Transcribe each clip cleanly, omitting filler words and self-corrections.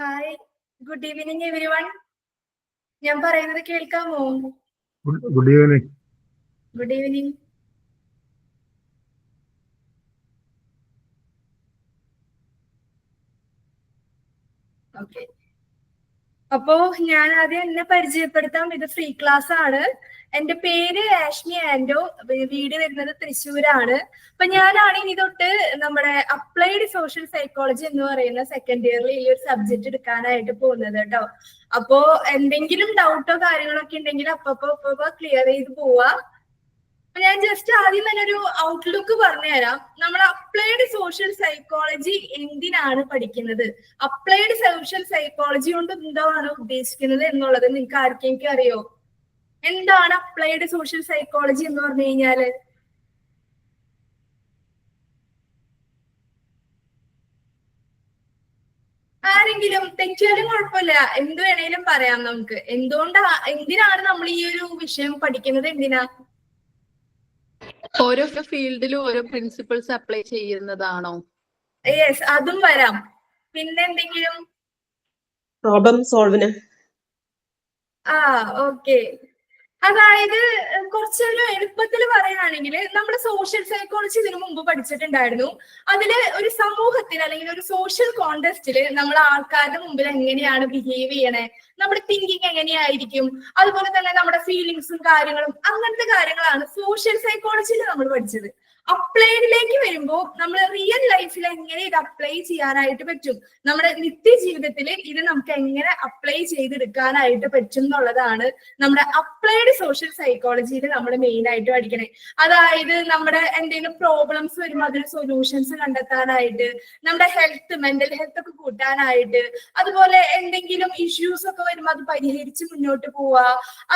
Hi, good evening every one. ഞാൻ പറയുന്നത് കേൾക്കാമോ? Good evening. Good evening. Okay, അപ്പോ ഞാൻ ആദ്യം എന്നെ പരിചയപ്പെടുത്താം. ഇത് ഫ്രീ ക്ലാസ് ആണ്. എന്റെ പേര് ആഷ്നി ആൻഡോ, വീട് വരുന്നത് തൃശ്ശൂരാണ്. അപ്പൊ ഞാനാണ് ഇനി തൊട്ട് നമ്മുടെ അപ്ലൈഡ് സോഷ്യൽ സൈക്കോളജി എന്ന് പറയുന്ന സെക്കൻഡ് ഇയറിൽ ഈ ഒരു സബ്ജക്ട് എടുക്കാനായിട്ട് പോകുന്നത് കേട്ടോ. അപ്പോ എന്തെങ്കിലും ഡൗട്ടോ കാര്യങ്ങളോ ഒക്കെ ഉണ്ടെങ്കിൽ അപ്പൊ ക്ലിയർ ചെയ്ത് പോവാ. ഞാൻ ജസ്റ്റ് ആദ്യം തന്നെ ഒരു ഔട്ട്ലുക്ക് പറഞ്ഞുതരാം. നമ്മൾ അപ്ലൈഡ് സോഷ്യൽ സൈക്കോളജി എന്തിനാണ് പഠിക്കുന്നത്, അപ്ലൈഡ് സോഷ്യൽ സൈക്കോളജി കൊണ്ട് എന്താണ് ഉദ്ദേശിക്കുന്നത് എന്നുള്ളത് നിങ്ങൾക്ക് ആർക്കെങ്കിലും അറിയോ? എന്താണ് അപ്ലൈഡ് സോഷ്യൽ സൈക്കോളജി എന്ന് പറഞ്ഞു കഴിഞ്ഞാല്? ആരെങ്കിലും തെറ്റിയാലും കുഴപ്പമില്ല, എന്ത് വേണേലും പറയാം നമുക്ക്. എന്തിനാണ് നമ്മൾ ഈ ഒരു വിഷയം പഠിക്കുന്നത്? എന്തിനാ? ഓരോ ഫീൽഡിലും ഓരോ പ്രിൻസിപ്പിൾസ് അപ്ലൈ ചെയ്യുന്നതാണോ? യെസ്, അതും വരാം. പിന്നെ എന്തെങ്കിലും പ്രോബ്ലം സോൾവിന്. ഓക്കെ. അതായത് കുറച്ചൊരു എളുപ്പത്തിൽ പറയുകയാണെങ്കിൽ നമ്മുടെ സോഷ്യൽ സൈക്കോളജി ഇതിനു മുമ്പ് പഠിച്ചിട്ടുണ്ടായിരുന്നു. അതില് ഒരു സമൂഹത്തിൽ അല്ലെങ്കിൽ ഒരു സോഷ്യൽ കോണ്ടെക്സ്റ്റില് നമ്മൾ ആൾക്കാരുടെ മുമ്പിൽ എങ്ങനെയാണ് ബിഹേവ് ചെയ്യണേ, നമ്മുടെ തിങ്കിങ് എങ്ങനെയായിരിക്കും, അതുപോലെ തന്നെ നമ്മുടെ ഫീലിങ്സും കാര്യങ്ങളും, അങ്ങനത്തെ കാര്യങ്ങളാണ് സോഷ്യൽ സൈക്കോളജിയിൽ നമ്മൾ പഠിച്ചത്. അപ്ലൈഡിലേക്ക് വരുമ്പോൾ നമ്മൾ റിയൽ ലൈഫിൽ എങ്ങനെ ഇത് അപ്ലൈ ചെയ്യാനായിട്ട് പറ്റും, നമ്മുടെ നിത്യജീവിതത്തിൽ ഇത് നമുക്ക് എങ്ങനെ അപ്ലൈ ചെയ്തെടുക്കാനായിട്ട് പറ്റും എന്നുള്ളതാണ് നമ്മുടെ അപ്ലൈഡ് സോഷ്യൽ സൈക്കോളജിയിൽ നമ്മൾ മെയിൻ ആയിട്ട് പഠിക്കണേ. അതായത് നമ്മുടെ എന്തെങ്കിലും പ്രോബ്ലംസ് വരുമ്പോൾ അതിന് സൊല്യൂഷൻസ് കണ്ടെത്താനായിട്ട്, നമ്മുടെ മെന്റൽ ഹെൽത്ത് ഒക്കെ കൂട്ടാനായിട്ട്, അതുപോലെ എന്തെങ്കിലും ഇഷ്യൂസ് ഒക്കെ വരുമ്പോൾ അത് പരിഹരിച്ച് മുന്നോട്ട് പോവുക,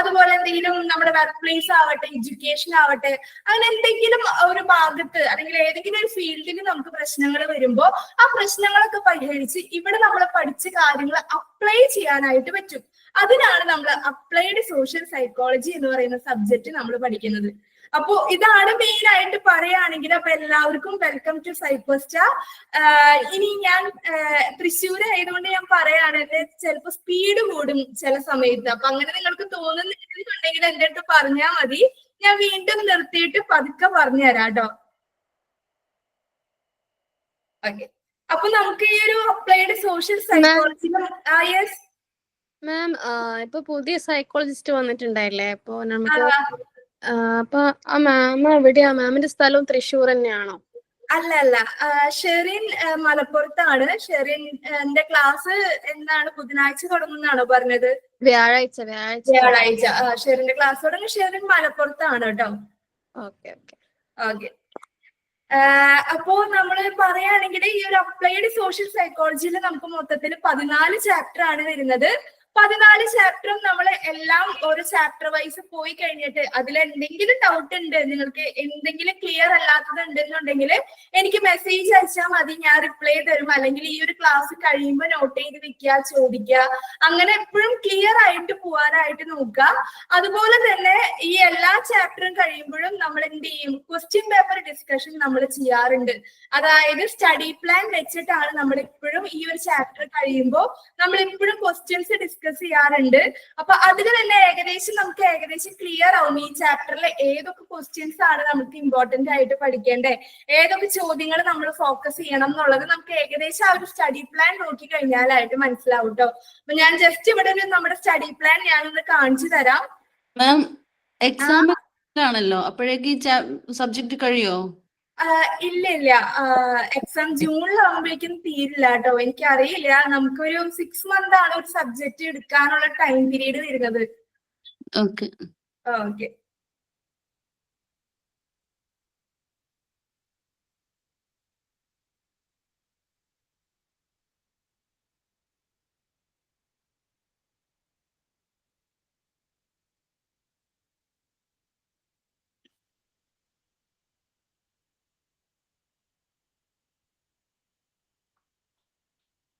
അതുപോലെ എന്തെങ്കിലും നമ്മുടെ വർക്ക് പ്ലേസ് ആവട്ടെ, എഡ്യൂക്കേഷൻ ആവട്ടെ, അങ്ങനെ എന്തെങ്കിലും ഒരു ഭാഗത്ത് അല്ലെങ്കിൽ ഏതെങ്കിലും ഒരു ഫീൽഡിൽ നമുക്ക് പ്രശ്നങ്ങൾ വരുമ്പോൾ ആ പ്രശ്നങ്ങളൊക്കെ പരിഹരിച്ച് ഇവിടെ നമ്മൾ പഠിച്ച കാര്യങ്ങൾ അപ്ലൈ ചെയ്യാനായിട്ട് പറ്റും. അതിനാണ് നമ്മൾ അപ്ലൈഡ് സോഷ്യൽ സൈക്കോളജി എന്ന് പറയുന്ന സബ്ജക്ട് നമ്മൾ പഠിക്കുന്നത്. അപ്പോ ഇതാണ് മെയിൻ ആയിട്ട് പറയുകയാണെങ്കിൽ. അപ്പൊ എല്ലാവർക്കും വെൽക്കം ടു സൈക്കോസ്റ്റ. ഇനി ഞാൻ തൃശ്ശൂർ ആയതുകൊണ്ട് ഞാൻ പറയുകയാണെങ്കിൽ ചിലപ്പോൾ സ്പീഡ് കൂടും ചില സമയത്ത്. അപ്പൊ അങ്ങനെ നിങ്ങൾക്ക് തോന്നുന്നുണ്ടെങ്കിൽ എന്റെ അടുത്ത് പറഞ്ഞാൽ മതി, ഞാൻ വീണ്ടും നിർത്തിയിട്ട് പതുക്കെ പറഞ്ഞു തരാം കേട്ടോ. ഓക്കെ, അപ്പൊ നമുക്ക് ഈ ഒരു applied social psychology. Yes ma'am, ഇപ്പൊ പുതിയ സൈക്കോളജിസ്റ്റ് വന്നിട്ടുണ്ടായില്ലേ? അപ്പൊ നമുക്ക് അപ്പൊ ആ മാം എവിടെയാ? മാമിന്റെ സ്ഥലം തൃശ്ശൂർ തന്നെയാണോ? അല്ല, ഷെറിൻ മലപ്പുറത്താണ്. ഷെറിന്റെ ക്ലാസ് എന്താണ് ബുധനാഴ്ച തുടങ്ങുന്നാണോ പറഞ്ഞത്? വ്യാഴാഴ്ച. ഷെറിന്റെ ക്ലാസ് തുടങ്ങി. ഷെറിൻ മലപ്പുറത്താണ് കേട്ടോ. ഓക്കെ. അപ്പോ നമ്മൾ പറയുകയാണെങ്കിൽ ഈ ഒരു അപ്ലൈഡ് സോഷ്യൽ സൈക്കോളജിയിൽ നമുക്ക് മൊത്തത്തിൽ 14 ചാപ്റ്റർ ആണ് വരുന്നത്. 14 ചാപ്റ്ററും നമ്മൾ എല്ലാം ഓരോ ചാപ്റ്റർ വൈസ് പോയി കഴിഞ്ഞിട്ട് അതിൽ എന്തെങ്കിലും ഡൗട്ട് ഉണ്ട്, നിങ്ങൾക്ക് എന്തെങ്കിലും ക്ലിയർ അല്ലാത്തത് ഉണ്ടെന്നുണ്ടെങ്കിൽ എനിക്ക് മെസ്സേജ് അയച്ചാൽ മതി, ഞാൻ റിപ്ലൈ തരും. അല്ലെങ്കിൽ ഈ ഒരു ക്ലാസ് കഴിയുമ്പോൾ നോട്ട് ചെയ്ത് വെക്കുക, ചോദിക്കുക. അങ്ങനെ എപ്പോഴും ക്ലിയർ ആയിട്ട് പോകാനായിട്ട് നോക്കുക. അതുപോലെ തന്നെ ഈ എല്ലാ ചാപ്റ്ററും കഴിയുമ്പോഴും നമ്മൾ എന്ത് ചെയ്യും, ക്വസ്റ്റ്യൻ പേപ്പർ ഡിസ്കഷൻ നമ്മൾ ചെയ്യാറുണ്ട്. അതായത് സ്റ്റഡി പ്ലാൻ വെച്ചിട്ടാണ് നമ്മൾ എപ്പോഴും ഈ ഒരു ചാപ്റ്റർ കഴിയുമ്പോൾ നമ്മൾ എപ്പോഴും ക്വസ്റ്റ്യൻസ് ഡിസ്കസ് ചെയ്യാറുണ്ട്. അപ്പൊ അതിൽ തന്നെ നമുക്ക് ഏകദേശം ക്ലിയർ ആവും ഈ ചാപ്റ്ററിലെ ഏതൊക്കെ ക്വസ്റ്റ്യൻസ് ആണ് നമുക്ക് ഇമ്പോർട്ടന്റ് ആയിട്ട് പഠിക്കേണ്ടത്, ഏതൊക്കെ ചോദ്യങ്ങൾ നമ്മൾ ഫോക്കസ് ചെയ്യണം എന്നുള്ളത് നമുക്ക് ഏകദേശം ആ ഒരു സ്റ്റഡി പ്ലാൻ നോക്കി കഴിഞ്ഞാലായിട്ട് മനസ്സിലാവും കേട്ടോ. അപ്പൊ ഞാൻ ജസ്റ്റ് ഇവിടെ നമ്മുടെ സ്റ്റഡി പ്ലാൻ ഞാനൊന്ന് കാണിച്ചു തരാം. മാം, എക്സാം ആണല്ലോ, അപ്പോഴേക്ക് ഈ സബ്ജക്ട് കഴിയോ? ഇല്ല, എക്സാം ജൂണിലാവുമ്പോഴേക്കും തീരില്ല കേട്ടോ. എനിക്കറിയില്ല, നമുക്കൊരു 6 month ആണ് ഒരു സബ്ജക്ട് എടുക്കാനുള്ള ടൈം പീരീഡ് വരുന്നത്. ഓക്കെ.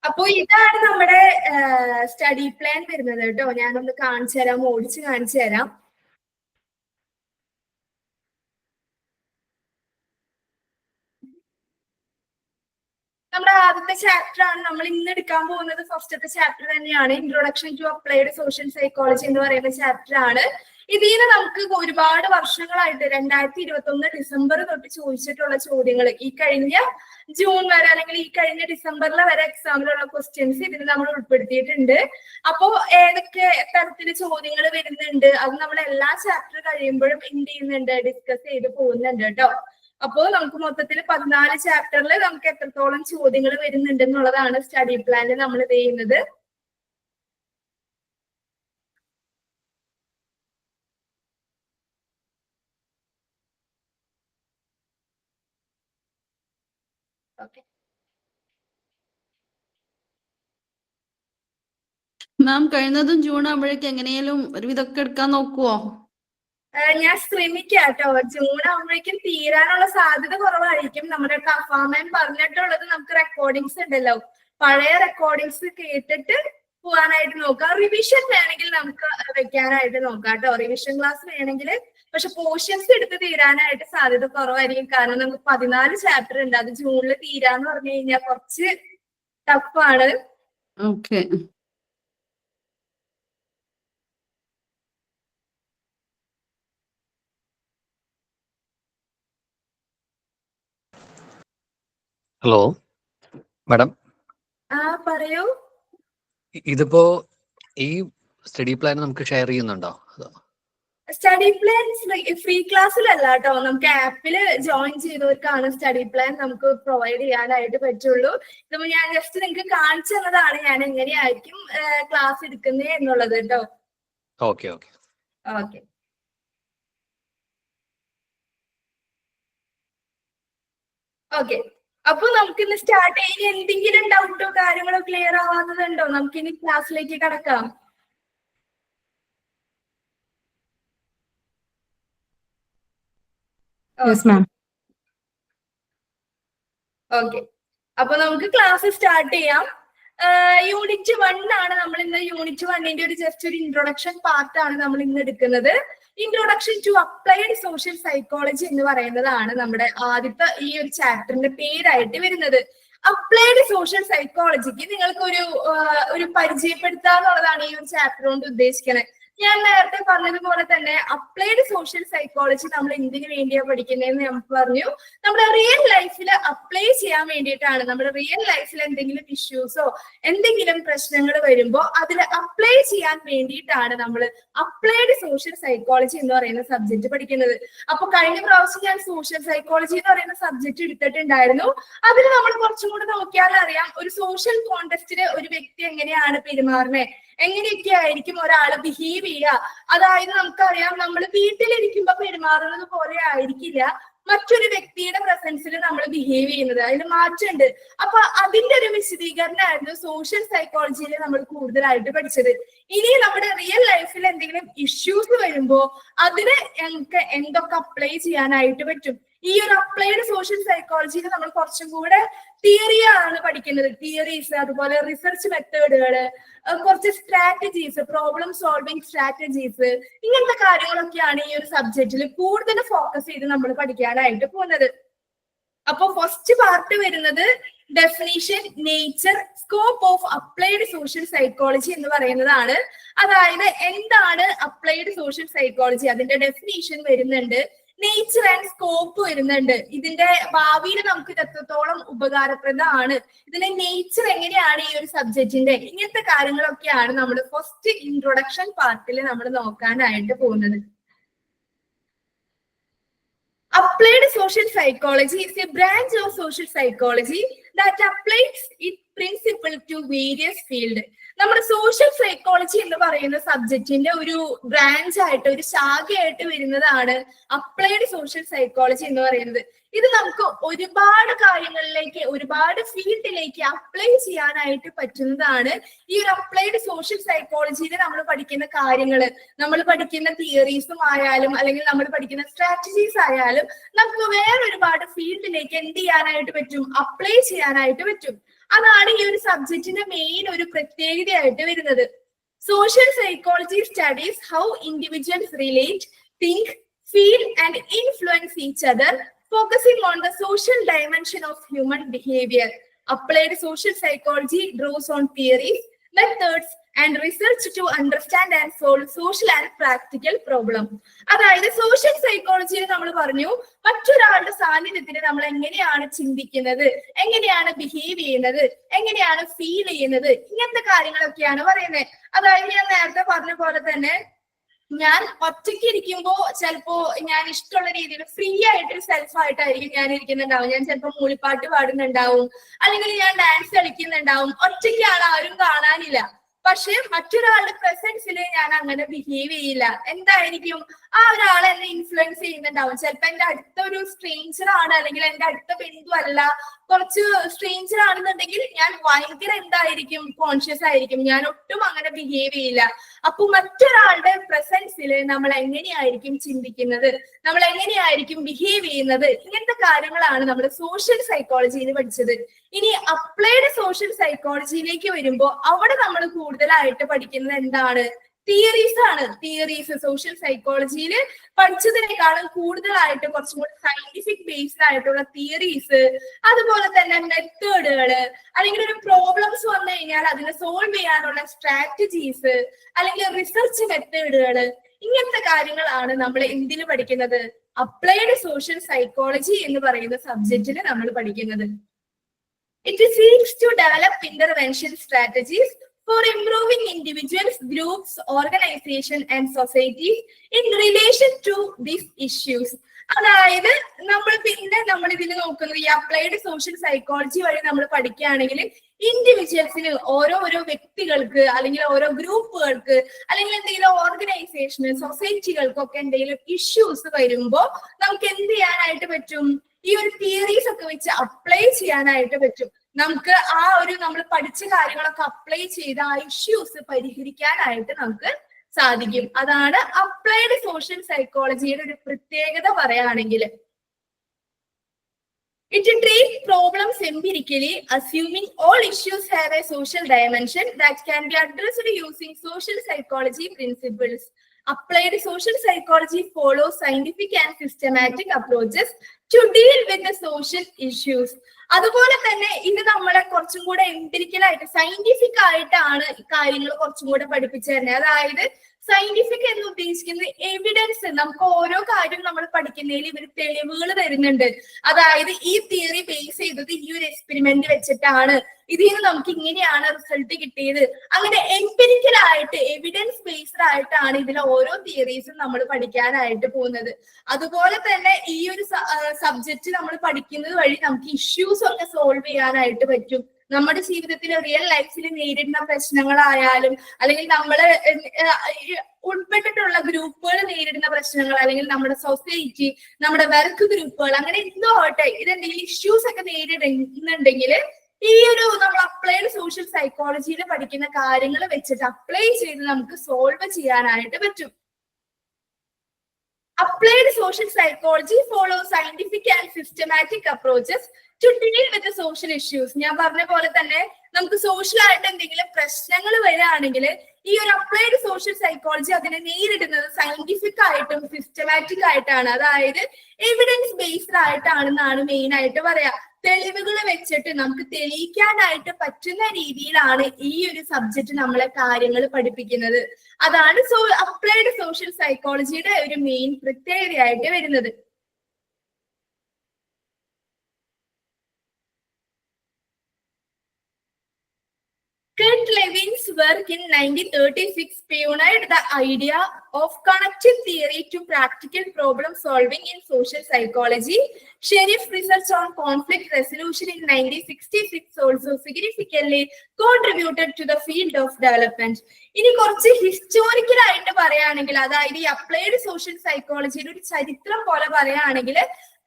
അപ്പൊ ഇതാണ് നമ്മുടെ സ്റ്റഡി പ്ലാൻ വരുന്നത് കേട്ടോ. ഞാനൊന്ന് കാണിച്ചു തരാം, ഓടിച്ച് കാണിച്ചു തരാം. നമ്മുടെ ആദ്യത്തെ ചാപ്റ്റർ ആണ് നമ്മൾ ഇന്ന് എടുക്കാൻ പോകുന്നത്. ഫസ്റ്റത്തെ ചാപ്റ്റർ തന്നെയാണ്, introduction to applied social psychology എന്ന് പറയുന്ന ചാപ്റ്റർ ആണ്. ഇതിന് നമുക്ക് ഒരുപാട് വർഷങ്ങളായിട്ട് 2021 ഡിസംബർ തൊട്ട് ചോദിച്ചിട്ടുള്ള ചോദ്യങ്ങൾ ഈ കഴിഞ്ഞ ജൂൺ വരെ അല്ലെങ്കിൽ ഈ കഴിഞ്ഞ ഡിസംബറിൽ വരെ എക്സാമിലുള്ള ക്വസ്റ്റ്യൻസ് ഇതിൽ നമ്മൾ ഉൾപ്പെടുത്തിയിട്ടുണ്ട്. അപ്പോ ഏതൊക്കെ തരത്തില് ചോദ്യങ്ങൾ വരുന്നുണ്ട് അത് നമ്മൾ എല്ലാ ചാപ്റ്റർ കഴിയുമ്പോഴും എന്ത് ചെയ്യുന്നുണ്ട്, ഡിസ്കസ് ചെയ്ത് പോകുന്നുണ്ട് കേട്ടോ. അപ്പോ നമുക്ക് മൊത്തത്തിൽ 14 ചാപ്റ്ററിൽ നമുക്ക് എത്രത്തോളം ചോദ്യങ്ങൾ വരുന്നുണ്ട് എന്നുള്ളതാണ് സ്റ്റഡി പ്ലാനിൽ നമ്മൾ ഇത് ചെയ്യുന്നത്. മാം കഴിയുന്നതും ജൂൺ ആകുമ്പോഴേക്കും എങ്ങനെയാലും ഒരു ഇതൊക്കെ എടുക്കാൻ നോക്കുവോ? ഞാൻ ശ്രമിക്കാം കേട്ടോ. ജൂൺ ആകുമ്പോഴേക്കും തീരാനുള്ള സാധ്യത കുറവായിരിക്കും. നമ്മുടെ കഫാമൻ പറഞ്ഞിട്ടുള്ളത് നമുക്ക് റെക്കോർഡിങ്സ് ഉണ്ടല്ലോ, പഴയ റെക്കോർഡിങ്സ് കേട്ടിട്ട് പോകാനായിട്ട് നോക്കാം. റിവിഷൻ വേണമെങ്കിൽ നമുക്ക് വെക്കാനായിട്ട് നോക്കാം കേട്ടോ, റിവിഷൻ ക്ലാസ് വേണമെങ്കിൽ. പക്ഷെ പോർഷൻസ് എടുത്ത് തീരാനായിട്ട് സാധ്യത കുറവായിരിക്കും. കാരണം നമുക്ക് 14 ചാപ്റ്റർ ഉണ്ട്. അത് ജൂണിൽ തീരാന്ന് പറഞ്ഞു കഴിഞ്ഞാൽ കുറച്ച് ടഫാണ്. ഓക്കെ. ഹലോ മാഡം, പറയൂ. ഇതിപ്പോ ഈ സ്റ്റഡി പ്ലാൻ നമുക്ക് ഷെയർ ചെയ്യുന്നുണ്ടോ? സ്റ്റഡി പ്ലാൻ ഫ്രീ ക്ലാസ്സിലല്ല കേട്ടോ, നമുക്ക് ആപ്പിൽ ജോയിൻ ചെയ്തവർക്കാണ് സ്റ്റഡി പ്ലാൻ നമുക്ക് പ്രൊവൈഡ് ചെയ്യാനായിട്ട് പറ്റുള്ളൂ. ഇതിപ്പോ ഞാൻ ജസ്റ്റ് നിങ്ങൾക്ക് കാണിച്ചു തന്നതാണ് ഞാൻ എങ്ങനെയായിരിക്കും ക്ലാസ് എടുക്കുന്നത് എന്നുള്ളത് കേട്ടോ. Okay okay okay. ഓക്കെ, അപ്പൊ നമുക്കിന്ന് സ്റ്റാർട്ട് ചെയ്യാൻ എന്തെങ്കിലും ഡൗട്ടോ കാര്യങ്ങളോ ക്ലിയർ ആവാത്തതുണ്ടോ? നമുക്കിനി ക്ലാസ്സിലേക്ക് കടക്കാം. ഓക്കെ, അപ്പൊ നമുക്ക് ക്ലാസ് സ്റ്റാർട്ട് ചെയ്യാം. യൂണിറ്റ് 1 ആണ് നമ്മൾ ഇന്ന്. യൂണിറ്റ് 1ന്റെ ഒരു ജസ്റ്റ് ഒരു ഇൻട്രൊഡക്ഷൻ പാർട്ട് ആണ് നമ്മൾ ഇന്ന് എടുക്കുന്നത്. Introduction to applied social psychology എന്ന് പറയുന്നതാണ് നമ്മുടെ ആദ്യത്തെ ഈ ഒരു ചാപ്റ്ററിന്റെ പേരായിട്ട് വരുന്നത്. അപ്ലൈഡ് സോഷ്യൽ സൈക്കോളജിക്ക് നിങ്ങൾക്ക് ഒരു പരിചയപ്പെടുത്താന്നുള്ളതാണ് ഈ ഒരു ചാപ്റ്റർ കൊണ്ട് ഉദ്ദേശിക്കുന്നത്. ഞാൻ നേരത്തെ പറഞ്ഞതുപോലെ തന്നെ അപ്ലൈഡ് സോഷ്യൽ സൈക്കോളജി നമ്മൾ എന്തിനു വേണ്ടിയാണ് പഠിക്കുന്നതെന്ന് നമുക്ക് പറഞ്ഞു. നമ്മുടെ റിയൽ ലൈഫിൽ അപ്ലൈ ചെയ്യാൻ വേണ്ടിയിട്ടാണ്. നമ്മുടെ റിയൽ ലൈഫിൽ എന്തെങ്കിലും ഇഷ്യൂസോ എന്തെങ്കിലും പ്രശ്നങ്ങൾ വരുമ്പോൾ അതിൽ അപ്ലൈ ചെയ്യാൻ വേണ്ടിയിട്ടാണ് നമ്മൾ അപ്ലൈഡ് സോഷ്യൽ സൈക്കോളജി എന്ന് പറയുന്ന സബ്ജക്ട് പഠിക്കുന്നത്. അപ്പൊ കഴിഞ്ഞ പ്രാവശ്യം ഞാൻ സോഷ്യൽ സൈക്കോളജി എന്ന് പറയുന്ന സബ്ജക്ട് എടുത്തിട്ടുണ്ടായിരുന്നു. അതിൽ നമ്മൾ കുറച്ചും കൂടെ നോക്കിയാൽ അറിയാം, ഒരു സോഷ്യൽ കോണ്ടെക്സ്റ്റില് ഒരു വ്യക്തി എങ്ങനെയാണ് പെരുമാറുന്നത്, എങ്ങനെയൊക്കെ ആയിരിക്കും ഒരാൾ ബിഹേവ് ചെയ്യുക. അതായത് നമുക്കറിയാം, നമ്മൾ വീട്ടിലിരിക്കുമ്പോ പെരുമാറുന്നത് പോലെ ആയിരിക്കില്ല മറ്റൊരു വ്യക്തിയുടെ പ്രസൻസിൽ നമ്മൾ ബിഹേവ് ചെയ്യുന്നത്. അതിന് മാറ്റമുണ്ട്. അപ്പൊ അതിന്റെ ഒരു വിശദീകരണമായിരുന്നു സോഷ്യൽ സൈക്കോളജിയിൽ നമ്മൾ കൂടുതലായിട്ട് പഠിച്ചത്. ഇനി നമ്മുടെ റിയൽ ലൈഫിൽ എന്തെങ്കിലും ഇഷ്യൂസ് വരുമ്പോ അതിന് എന്തൊക്കെ അപ്ലൈ ചെയ്യാനായിട്ട് പറ്റും. ഈ ഒരു അപ്ലൈഡ് സോഷ്യൽ സൈക്കോളജിയിൽ നമ്മൾ കുറച്ചും കൂടെ തിയറിയാണ് പഠിക്കുന്നത്. തിയറീസ്, അതുപോലെ റിസർച്ച് മെത്തേഡുകള്, കുറച്ച് സ്ട്രാറ്റജീസ്, പ്രോബ്ലം സോൾവിങ് സ്ട്രാറ്റജീസ്, ഇങ്ങനത്തെ കാര്യങ്ങളൊക്കെയാണ് ഈ ഒരു സബ്ജക്റ്റിൽ കൂടുതൽ ഫോക്കസ് ചെയ്ത് നമ്മൾ പഠിക്കാനായിട്ട് പോകുന്നത്. അപ്പൊ ഫസ്റ്റ് പാർട്ട് വരുന്നത് definition, nature, scope of applied social psychology എന്ന് പറയുന്നതാണ്. അതായത് എന്താണ് അപ്ലൈഡ് സോഷ്യൽ സൈക്കോളജി, അതിന്റെ ഡെഫിനിഷൻ വരുന്നുണ്ട്. നേച്ചർ ആൻഡ് സ്കോപ്പ് വരുന്നുണ്ട്. ഇതിന്റെ ഭാവിയിൽ നമുക്ക് എത്രത്തോളം ഉപകാരപ്രദമാണ്, ഇതിന്റെ നേച്ചർ എങ്ങനെയാണ് ഈ ഒരു സബ്ജക്റ്റിന്റെ, ഇങ്ങനത്തെ കാര്യങ്ങളൊക്കെയാണ് നമ്മൾ ഫസ്റ്റ് ഇൻട്രൊഡക്ഷൻ പാർട്ടിൽ നമ്മൾ നോക്കാനായിട്ട് പോകുന്നത്. Applied social psychology is a branch of social psychology that applies its principle to various fields. നമ്മുടെ സോഷ്യൽ സൈക്കോളജി എന്ന് പറയുന്ന സബ്ജക്റ്റിന്റെ ഒരു ബ്രാഞ്ച് ആയിട്ട്, ഒരു ശാഖയായിട്ട് വരുന്നതാണ് അപ്ലൈഡ് സോഷ്യൽ സൈക്കോളജി എന്ന് പറയുന്നത്. ഇത് നമുക്ക് ഒരുപാട് കാര്യങ്ങളിലേക്ക്, ഒരുപാട് ഫീൽഡിലേക്ക് അപ്ലൈ ചെയ്യാനായിട്ട് പറ്റുന്നതാണ്. ഈ ഒരു അപ്ലൈഡ് സോഷ്യൽ സൈക്കോളജിയിൽ നമ്മൾ പഠിക്കുന്ന കാര്യങ്ങൾ, നമ്മൾ പഠിക്കുന്ന തിയറീസും ആയാലും അല്ലെങ്കിൽ നമ്മൾ പഠിക്കുന്ന സ്ട്രാറ്റജീസ് ആയാലും നമുക്ക് വേറെ ഒരുപാട് ഫീൽഡിലേക്ക് എന്ത് ചെയ്യാനായിട്ട് പറ്റും, അപ്ലൈ ചെയ്യാനായിട്ട് പറ്റും. അതാണ് ഈ ഒരു സബ്ജക്റ്റിന്റെ മെയിൻ ഒരു പ്രത്യേകതയായിട്ട് വരുന്നത്. Social psychology studies how individuals relate, think, feel and influence each other, focusing on the social dimension of human behavior. Applied social psychology draws on theories, methods and research to understand and solve social and practical problem. അതായത് social സൈക്കോളജിയിൽ നമ്മൾ പറഞ്ഞു മറ്റൊരാളുടെ സാന്നിധ്യത്തിൽ നമ്മൾ എങ്ങനെയാണ് ചിന്തിക്കുന്നത്, എങ്ങനെയാണ് ബിഹേവ് ചെയ്യുന്നത്, എങ്ങനെയാണ് ഫീൽ ചെയ്യുന്നത്, ഇങ്ങനത്തെ കാര്യങ്ങളൊക്കെയാണ് പറയുന്നത്. അതായത് ഞാൻ നേരത്തെ പറഞ്ഞ പോലെ തന്നെ ഞാൻ ഒറ്റയ്ക്ക് ഇരിക്കുമ്പോ ചിലപ്പോ ഞാൻ ഇഷ്ടമുള്ള രീതിയിൽ ഫ്രീ ആയിട്ട് സെൽഫായിട്ടായിരിക്കും ഞാൻ ഇരിക്കുന്നുണ്ടാവും. ഞാൻ ചിലപ്പോ മൂളിപ്പാട്ട് പാടുന്നുണ്ടാവും, അല്ലെങ്കിൽ ഞാൻ ഡാൻസ് കളിക്കുന്നുണ്ടാവും. ഒറ്റയ്ക്കാണ്, ആരും കാണാനില്ല. പക്ഷെ മറ്റൊരാളുടെ പ്രസൻസിൽ ഞാൻ അങ്ങനെ ബിഹേവ് ചെയ്യില്ല. എന്തായിരിക്കും, ആ ഒരാൾ എന്നെ ഇൻഫ്ലുവൻസ് ചെയ്യുന്നുണ്ടാവും. ചിലപ്പോ എന്റെ അടുത്ത ഒരു സ്ട്രേഞ്ചർ ആണ്, അല്ലെങ്കിൽ എന്റെ അടുത്ത ബന്ധു അല്ല, കുറച്ച് സ്ട്രേഞ്ചർ ആണെന്നുണ്ടെങ്കിൽ ഞാൻ ഭയങ്കര എന്തായിരിക്കും, കോൺഷ്യസ് ആയിരിക്കും. ഞാൻ ഒട്ടും അങ്ങനെ ബിഹേവ് ചെയ്യില്ല. അപ്പൊ മറ്റൊരാളുടെ പ്രസൻസിൽ നമ്മൾ എങ്ങനെയായിരിക്കും ചിന്തിക്കുന്നത്, നമ്മൾ എങ്ങനെയായിരിക്കും ബിഹേവ് ചെയ്യുന്നത്, ഇങ്ങനത്തെ കാര്യങ്ങളാണ് നമ്മൾ സോഷ്യൽ സൈക്കോളജിയിൽ പഠിച്ചത്. ഇനി അപ്ലൈഡ് സോഷ്യൽ സൈക്കോളജിയിലേക്ക് വരുമ്പോൾ അവിടെ നമ്മൾ കൂടുതലായിട്ട് പഠിക്കുന്നത് എന്താണ്? തിയറീസ് ആണ്. തിയറീസ് സോഷ്യൽ സൈക്കോളജിയിൽ പഠിച്ചതിനേക്കാളും കൂടുതലായിട്ട് കുറച്ചും കൂടി സയന്റിഫിക് ബേസ്ഡ് ആയിട്ടുള്ള തിയറീസ്, അതുപോലെ തന്നെ മെത്തേഡുകള്, അല്ലെങ്കിൽ ഒരു പ്രോബ്ലംസ് വന്നു കഴിഞ്ഞാൽ അതിനെ സോൾവ് ചെയ്യാനുള്ള സ്ട്രാറ്റജീസ്, അല്ലെങ്കിൽ റിസർച്ച് മെത്തേഡുകള്, ഇങ്ങനത്തെ കാര്യങ്ങളാണ് നമ്മൾ എന്തിൽ പഠിക്കുന്നത്? അപ്ലൈഡ് സോഷ്യൽ സൈക്കോളജി എന്ന് പറയുന്ന സബ്ജക്റ്റിൽ നമ്മൾ പഠിക്കുന്നത്. It seeks to develop intervention strategies for improving individuals, groups, organization and societies in relation to these issues. അതായത് നമ്മൾ ഇതിൽ നോക്കുന്നത് ഈ അപ്ലൈഡ് സോഷ്യൽ സൈക്കോളജി വഴി നമ്മൾ പഠിക്കുകയാണെങ്കിൽ ഇൻഡിവിജ്വൽസിന്, ഓരോ വ്യക്തികൾക്ക്, അല്ലെങ്കിൽ ഓരോ ഗ്രൂപ്പുകൾക്ക്, അല്ലെങ്കിൽ എന്തെങ്കിലും ഓർഗനൈസേഷന്, സൊസൈറ്റികൾക്കൊക്കെ എന്തെങ്കിലും ഇഷ്യൂസ് വരുമ്പോൾ നമുക്ക് എന്ത് ചെയ്യാനായിട്ട് പറ്റും? ഈ ഒരു തിയറീസ് ഒക്കെ വെച്ച് അപ്ലൈ ചെയ്യാനായിട്ട് പറ്റും. നമുക്ക് ആ ഒരു നമ്മൾ പഠിച്ച കാര്യങ്ങളൊക്കെ അപ്ലൈ ചെയ്ത് ആ ഇഷ്യൂസ് പരിഹരിക്കാനായിട്ട് നമുക്ക് സാധിക്കും. അതാണ് അപ്ലൈഡ് സോഷ്യൽ സൈക്കോളജിയുടെ ഒരു പ്രത്യേകത പറയുകയാണെങ്കിൽ. It treats problems empirically, assuming all issues have a social dimension that can be addressed using social psychology principles. Applied social psychology follows scientific and systematic approaches to deal with the social issues. അതുപോലെ തന്നെ ഇത് നമ്മളെ കുറച്ചും കൂടെ എംപിരിക്കലായിട്ട്, scientific ആയിട്ടാണ് കാര്യങ്ങൾ കുറച്ചും കൂടെ പഠിപ്പിച്ചു തരുന്നത്. അതായത് സയന്റിഫിക് എന്ന് ഉദ്ദേശിക്കുന്നത് എവിഡൻസ്. നമുക്ക് ഓരോ കാര്യം നമ്മൾ പഠിക്കുന്നതിൽ ഇവർ തെളിവുകൾ തരുന്നുണ്ട്. അതായത് ഈ തിയറി ബേസ് ചെയ്തത് ഈ ഒരു എക്സ്പെരിമെന്റ് വെച്ചിട്ടാണ്, ഇതിൽ നിന്ന് നമുക്ക് ഇങ്ങനെയാണ് റിസൾട്ട് കിട്ടിയത്. അങ്ങനെ എംപിരിക്കൽ ആയിട്ട്, എവിഡൻസ് ബേസ്ഡ് ആയിട്ടാണ് ഇതിലെ ഓരോ തിയറീസും നമ്മൾ പഠിക്കാനായിട്ട് പോകുന്നത്. അതുപോലെ തന്നെ ഈ ഒരു സബ്ജക്ട് നമ്മൾ പഠിക്കുന്നത് വഴി നമുക്ക് ഇഷ്യൂസ് ഒക്കെ സോൾവ് ചെയ്യാനായിട്ട് പറ്റും. നമ്മുടെ ജീവിതത്തിൽ റിയൽ ലൈഫിൽ നേരിടുന്ന പ്രശ്നങ്ങളായാലും, അല്ലെങ്കിൽ നമ്മൾ ഉൾപ്പെട്ടിട്ടുള്ള ഗ്രൂപ്പുകൾ നേരിടുന്ന പ്രശ്നങ്ങൾ, അല്ലെങ്കിൽ നമ്മുടെ സൊസൈറ്റി, നമ്മുടെ വർക്ക് ഗ്രൂപ്പുകൾ, അങ്ങനെ എന്തോ ആവട്ടെ, ഇതെന്തെങ്കിലും ഇഷ്യൂസ് ഒക്കെ നേരിടുന്നുണ്ടെങ്കിൽ ഈ ഒരു നമ്മൾ അപ്ലൈഡ് സോഷ്യൽ സൈക്കോളജിയിൽ പഠിക്കുന്ന കാര്യങ്ങൾ വെച്ചിട്ട് അപ്ലൈ ചെയ്ത് നമുക്ക് സോൾവ് ചെയ്യാനായിട്ട് പറ്റും. Applied social psychology follows scientific and systematic approaches to deal with the social issues. ഞാൻ പറഞ്ഞ പോലെ തന്നെ നമുക്ക് സോഷ്യൽ ആയിട്ട് എന്തെങ്കിലും പ്രശ്നങ്ങൾ വരികയാണെങ്കിൽ ഈ ഒരു അപ്ലൈഡ് സോഷ്യൽ സൈക്കോളജി അതിനെ നേരിടുന്നത് സയന്റിഫിക് ആയിട്ടും സിസ്റ്റമാറ്റിക് ആയിട്ടാണ്. അതായത് എവിഡൻസ് ബേസ്ഡ് ആയിട്ടാണെന്നാണ് മെയിൻ ആയിട്ട് പറയാ. തെളിവുകൾ വെച്ചിട്ട് നമുക്ക് തെളിയിക്കാനായിട്ട് പറ്റുന്ന രീതിയിലാണ് ഈ ഒരു സബ്ജക്ട് നമ്മളെ കാര്യങ്ങൾ പഠിപ്പിക്കുന്നത്. അതാണ് അപ്ലൈഡ് സോഷ്യൽ സൈക്കോളജിയുടെ ഒരു മെയിൻ പ്രത്യേകതയായിട്ട് വരുന്നത്. Kurt Levin's work in 1936 pioneered the idea of connective theory to practical problem solving in social psychology. Sherif's research on conflict resolution in 1966 also significantly contributed to the field of development. ഇനി കുറച്ച് historical ആയിട്ട് പറയുകയാണെങ്കിൽ, അതായത് ഈ applied social സൈക്കോളജിയുടെ ഒരു ചരിത്രം പോലെ പറയുകയാണെങ്കിൽ,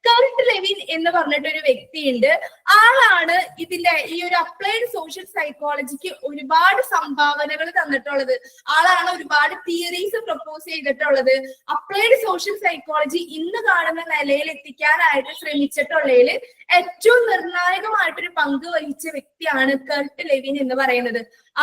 കർട്ട് ലെവിൻ എന്ന് പറഞ്ഞിട്ടൊരു വ്യക്തിയുണ്ട്. ആളാണ് ഇതിന്റെ ഈ ഒരു അപ്ലൈഡ് സോഷ്യൽ സൈക്കോളജിക്ക് ഒരുപാട് സംഭാവനകൾ തന്നിട്ടുള്ളത്. ആളാണ് ഒരുപാട് തിയറീസ് പ്രപ്പോസ് ചെയ്തിട്ടുള്ളത്. അപ്ലൈഡ് സോഷ്യൽ സൈക്കോളജി ഇന്ന് കാണുന്ന നിലയിൽ എത്തിക്കാനായിട്ട് ശ്രമിച്ചിട്ടുള്ളതിൽ ഏറ്റവും നിർണായകമായിട്ടൊരു പങ്ക് വഹിച്ച വ്യക്തിയാണ് കർട്ട് ലെവിൻ എന്ന് പറയുന്നത്.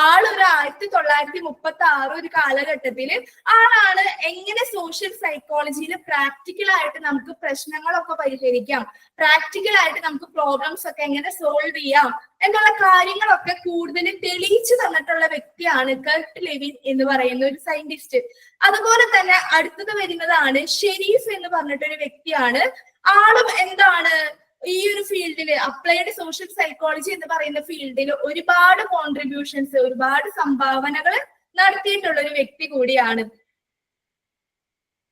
ആളൊരു 1936 ഒരു കാലഘട്ടത്തില് ആളാണ് എങ്ങനെ സോഷ്യൽ സൈക്കോളജിയിൽ പ്രാക്ടിക്കൽ ആയിട്ട് നമുക്ക് പ്രശ്നങ്ങളൊക്കെ പരിഹരിക്കാം, പ്രാക്ടിക്കൽ ആയിട്ട് നമുക്ക് പ്രോബ്ലംസ് ഒക്കെ എങ്ങനെ സോൾവ് ചെയ്യാം എന്നുള്ള കാര്യങ്ങളൊക്കെ കൂടുതൽ തെളിയിച്ചു തന്നിട്ടുള്ള വ്യക്തിയാണ് കർട്ട് ലെവിൻ എന്ന് പറയുന്ന ഒരു സയന്റിസ്റ്റ്. അതുപോലെ തന്നെ അടുത്തത് വരുന്നതാണ് ഷെരീഫ് എന്ന് പറഞ്ഞിട്ടൊരു വ്യക്തിയാണ്. ആളും എന്താണ് ഈ ഒരു ഫീൽഡില് അപ്ലൈഡ് സോഷ്യൽ സൈക്കോളജി എന്ന് പറയുന്ന ഫീൽഡിൽ ഒരുപാട് കോൺട്രിബ്യൂഷൻസ്, ഒരുപാട് സംഭാവനകൾ നടത്തിയിട്ടുള്ള ഒരു വ്യക്തി കൂടിയാണ്.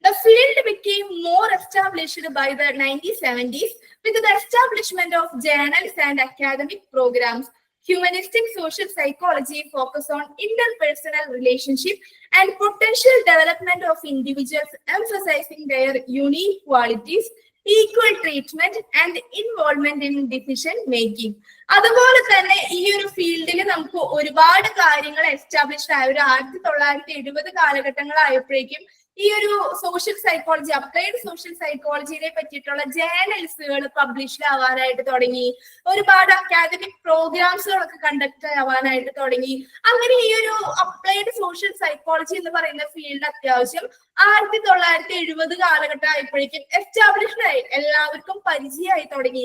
The field became more established by the 1970s with the establishment of journals and academic programs. Humanistic social psychology focus on interpersonal relationship and potential development of individuals, emphasizing their unique qualities, equal treatment and involvement in decision making. അതുപോലെ തന്നെ ഈ ഒരു ഫീൽഡിൽ നമുക്ക് ഒരുപാട് കാര്യങ്ങൾ establish ആയ ഒരു 1970 കാലഘട്ടങ്ങളായപ്പോഴേക്കും ഈ ഒരു സോഷ്യൽ സൈക്കോളജി, അപ്ലൈഡ് സോഷ്യൽ സൈക്കോളജിനെ പറ്റിയിട്ടുള്ള ജേർണൽസുകൾ പബ്ലിഷ് ആവാനായിട്ട് തുടങ്ങി, ഒരുപാട് അക്കാദമിക് പ്രോഗ്രാംസുകളൊക്കെ കണ്ടക്ട് ആവാനായിട്ട് തുടങ്ങി. അങ്ങനെ ഈ ഒരു അപ്ലൈഡ് സോഷ്യൽ സൈക്കോളജി എന്ന് പറയുന്ന ഫീൽഡ് അത്യാവശ്യം 1970 കാലഘട്ടം ആയപ്പോഴേക്കും എസ്റ്റാബ്ലിഷ്ഡ് ആയി, എല്ലാവർക്കും പരിചയമായി തുടങ്ങി.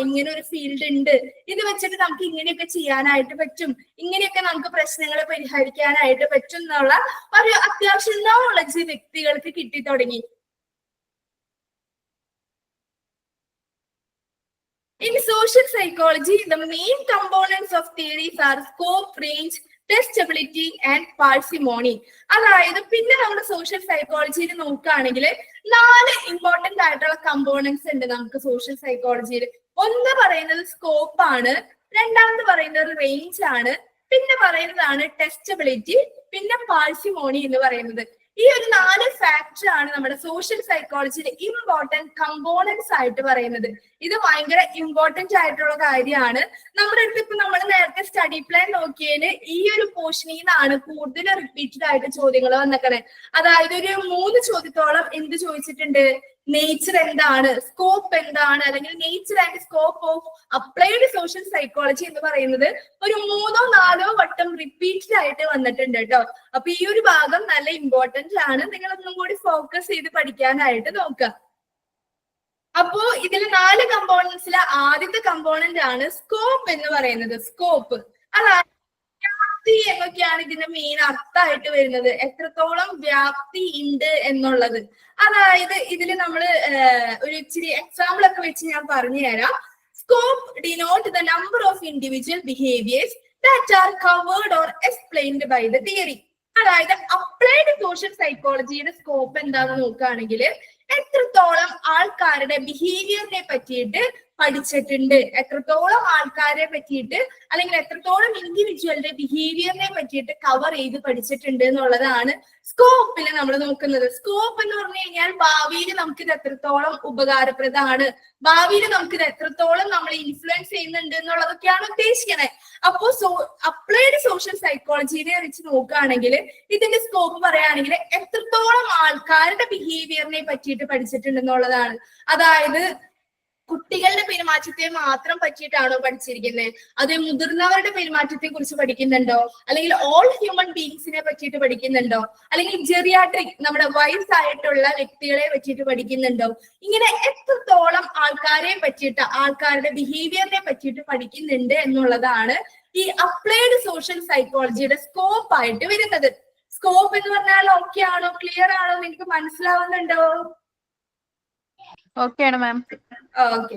ഇങ്ങനെ ഒരു ഫീൽഡ് ഉണ്ട്, ഇത് വെച്ചിട്ട് നമുക്ക് ഇങ്ങനെയൊക്കെ ചെയ്യാനായിട്ട് പറ്റും, ഇങ്ങനെയൊക്കെ നമുക്ക് പ്രശ്നങ്ങൾ പരിഹരിക്കാനായിട്ട് പറ്റും എന്നുള്ള ഒരു അത്യാവശ്യം നോളജ് വ്യക്തികൾക്ക് കിട്ടി തുടങ്ങി. In social psychology, the main components of theories are scope, range, testability and parsimony. അതായത് പിന്നെ നമ്മൾ സോഷ്യൽ സൈക്കോളജിയിൽ നോക്കുകയാണെങ്കിൽ 4 ഇമ്പോർട്ടന്റ് ആയിട്ടുള്ള കമ്പോണൻസ് ഉണ്ട് നമുക്ക് സോഷ്യൽ സൈക്കോളജിയിൽ. ഒന്ന് പറയുന്നത് സ്കോപ്പ് ആണ്, രണ്ടാമത് പറയുന്നത് റേഞ്ച് ആണ്, പിന്നെ പറയുന്നതാണ് ടെസ്റ്റബിലിറ്റി, പിന്നെ പാർസിമോണി എന്ന് പറയുന്നത്. ഈ ഒരു 4 ഫാക്ടർ ആണ് നമ്മുടെ സോഷ്യൽ സൈക്കോളജിയിലെ ഇമ്പോർട്ടന്റ് കമ്പോണൻസ് ആയിട്ട് പറയുന്നത്. ഇത് ഭയങ്കര ഇമ്പോർട്ടന്റ് ആയിട്ടുള്ള കാര്യമാണ്. നമ്മുടെ അടുത്ത് ഇപ്പൊ നമ്മൾ നേരത്തെ സ്റ്റഡി പ്ലാൻ നോക്കിയതിന് ഈ ഒരു പോർഷനിൽ നിന്നാണ് കൂടുതൽ റിപ്പീറ്റഡ് ആയിട്ട് ചോദ്യങ്ങൾ വന്നേക്കണേ. അതായത് ഒരു 3 ചോദ്യത്തോളം എന്ത് ചോദിച്ചിട്ടുണ്ട്? നേച്ചർ എന്താണ്, സ്കോപ്പ് എന്താണ്, അല്ലെങ്കിൽ nature and scope of applied social psychology എന്ന് പറയുന്നത് ഒരു 3ഓ 4ഓ വട്ടം റിപ്പീറ്റഡ് ആയിട്ട് വന്നിട്ടുണ്ട് കേട്ടോ. അപ്പൊ ഈ ഒരു ഭാഗം നല്ല ഇമ്പോർട്ടന്റ് ആണ്, നിങ്ങൾ ഒന്നും കൂടി ഫോക്കസ് ചെയ്ത് പഠിക്കാനായിട്ട് നോക്കുക. അപ്പോ ഇതിൽ 4 കമ്പോണൻസിലെ ആദ്യത്തെ കമ്പോണന്റ് ആണ് സ്കോപ്പ് എന്ന് പറയുന്നത്. സ്കോപ്പ് അതായത് വ്യാപ്തി എന്നൊക്കെയാണ് ഇതിന്റെ മെയിൻ അർത്ഥമായിട്ട് വരുന്നത്, എത്രത്തോളം വ്യാപ്തി ഉണ്ട് എന്നുള്ളത്. അതായത് ഇതിൽ നമ്മൾ ഒരു ഇച്ചിരി എക്സാമ്പിൾ ഒക്കെ വെച്ച് ഞാൻ പറഞ്ഞു തരാം. Scope denote the number of individual behaviours that are covered or explained by the theory. അതായത് അപ്ലൈഡ് സോഷ്യൽ സൈക്കോളജിയുടെ സ്കോപ്പ് എന്താണെന്ന് നോക്കുകയാണെങ്കിൽ എത്രത്തോളം ആൾക്കാരുടെ ബിഹേവിയറിനെ പറ്റിയിട്ട് പഠിച്ചിട്ടുണ്ട്, എത്രത്തോളം ആൾക്കാരെ പറ്റിയിട്ട് അല്ലെങ്കിൽ എത്രത്തോളം ഇൻഡിവിജ്വലിന്റെ ബിഹേവിയറിനെ പറ്റിയിട്ട് കവർ ചെയ്ത് പഠിച്ചിട്ടുണ്ട് എന്നുള്ളതാണ് സ്കോപ്പിൽ നമ്മൾ നോക്കുന്നത്. സ്കോപ്പ് എന്ന് പറഞ്ഞു കഴിഞ്ഞാൽ ഭാവിയിൽ നമുക്കിത് എത്രത്തോളം ഉപകാരപ്രദമാണ്, ഭാവിയിൽ നമുക്കിത് എത്രത്തോളം നമ്മൾ ഇൻഫ്ലുവൻസ് ചെയ്യുന്നുണ്ട് എന്നുള്ളതൊക്കെയാണ് ഉദ്ദേശിക്കണേ. അപ്പോ അപ്ലൈഡ് സോഷ്യൽ സൈക്കോളജിനെ വെച്ച് നോക്കുകയാണെങ്കിൽ ഇതിന്റെ സ്കോപ്പ് പറയുകയാണെങ്കിൽ എത്രത്തോളം ആൾക്കാരുടെ ബിഹേവിയറിനെ പറ്റിയിട്ട് പഠിച്ചിട്ടുണ്ടെന്നുള്ളതാണ്. അതായത് കുട്ടികളുടെ പെരുമാറ്റത്തെ മാത്രം പറ്റിയിട്ടാണോ പഠിച്ചിരിക്കുന്നത്, അത് മുതിർന്നവരുടെ പെരുമാറ്റത്തെ കുറിച്ച് പഠിക്കുന്നുണ്ടോ, അല്ലെങ്കിൽ ഓൾ ഹ്യൂമൻ ബീങ്സിനെ പറ്റിയിട്ട് പഠിക്കുന്നുണ്ടോ, അല്ലെങ്കിൽ ജെറിയാട്രിക് നമ്മുടെ വയസ്സായിട്ടുള്ള വ്യക്തികളെ പറ്റിയിട്ട് പഠിക്കുന്നുണ്ടോ, ഇങ്ങനെ എത്രത്തോളം ആൾക്കാരെ പറ്റിയിട്ട് ആൾക്കാരുടെ ബിഹേവിയറിനെ പറ്റിയിട്ട് പഠിക്കുന്നുണ്ട് എന്നുള്ളതാണ് ഈ അപ്ലൈഡ് സോഷ്യൽ സൈക്കോളജിയുടെ സ്കോപ്പ് ആയിട്ട് വരുന്നത്. സ്കോപ്പ് എന്ന് പറഞ്ഞാൽ ഓക്കെ ആണോ, ക്ലിയർ ആണോ, നിങ്ങൾക്ക് മനസ്സിലാവുന്നുണ്ടോ? ഓക്കെ ആണ് മാം. ഓക്കെ,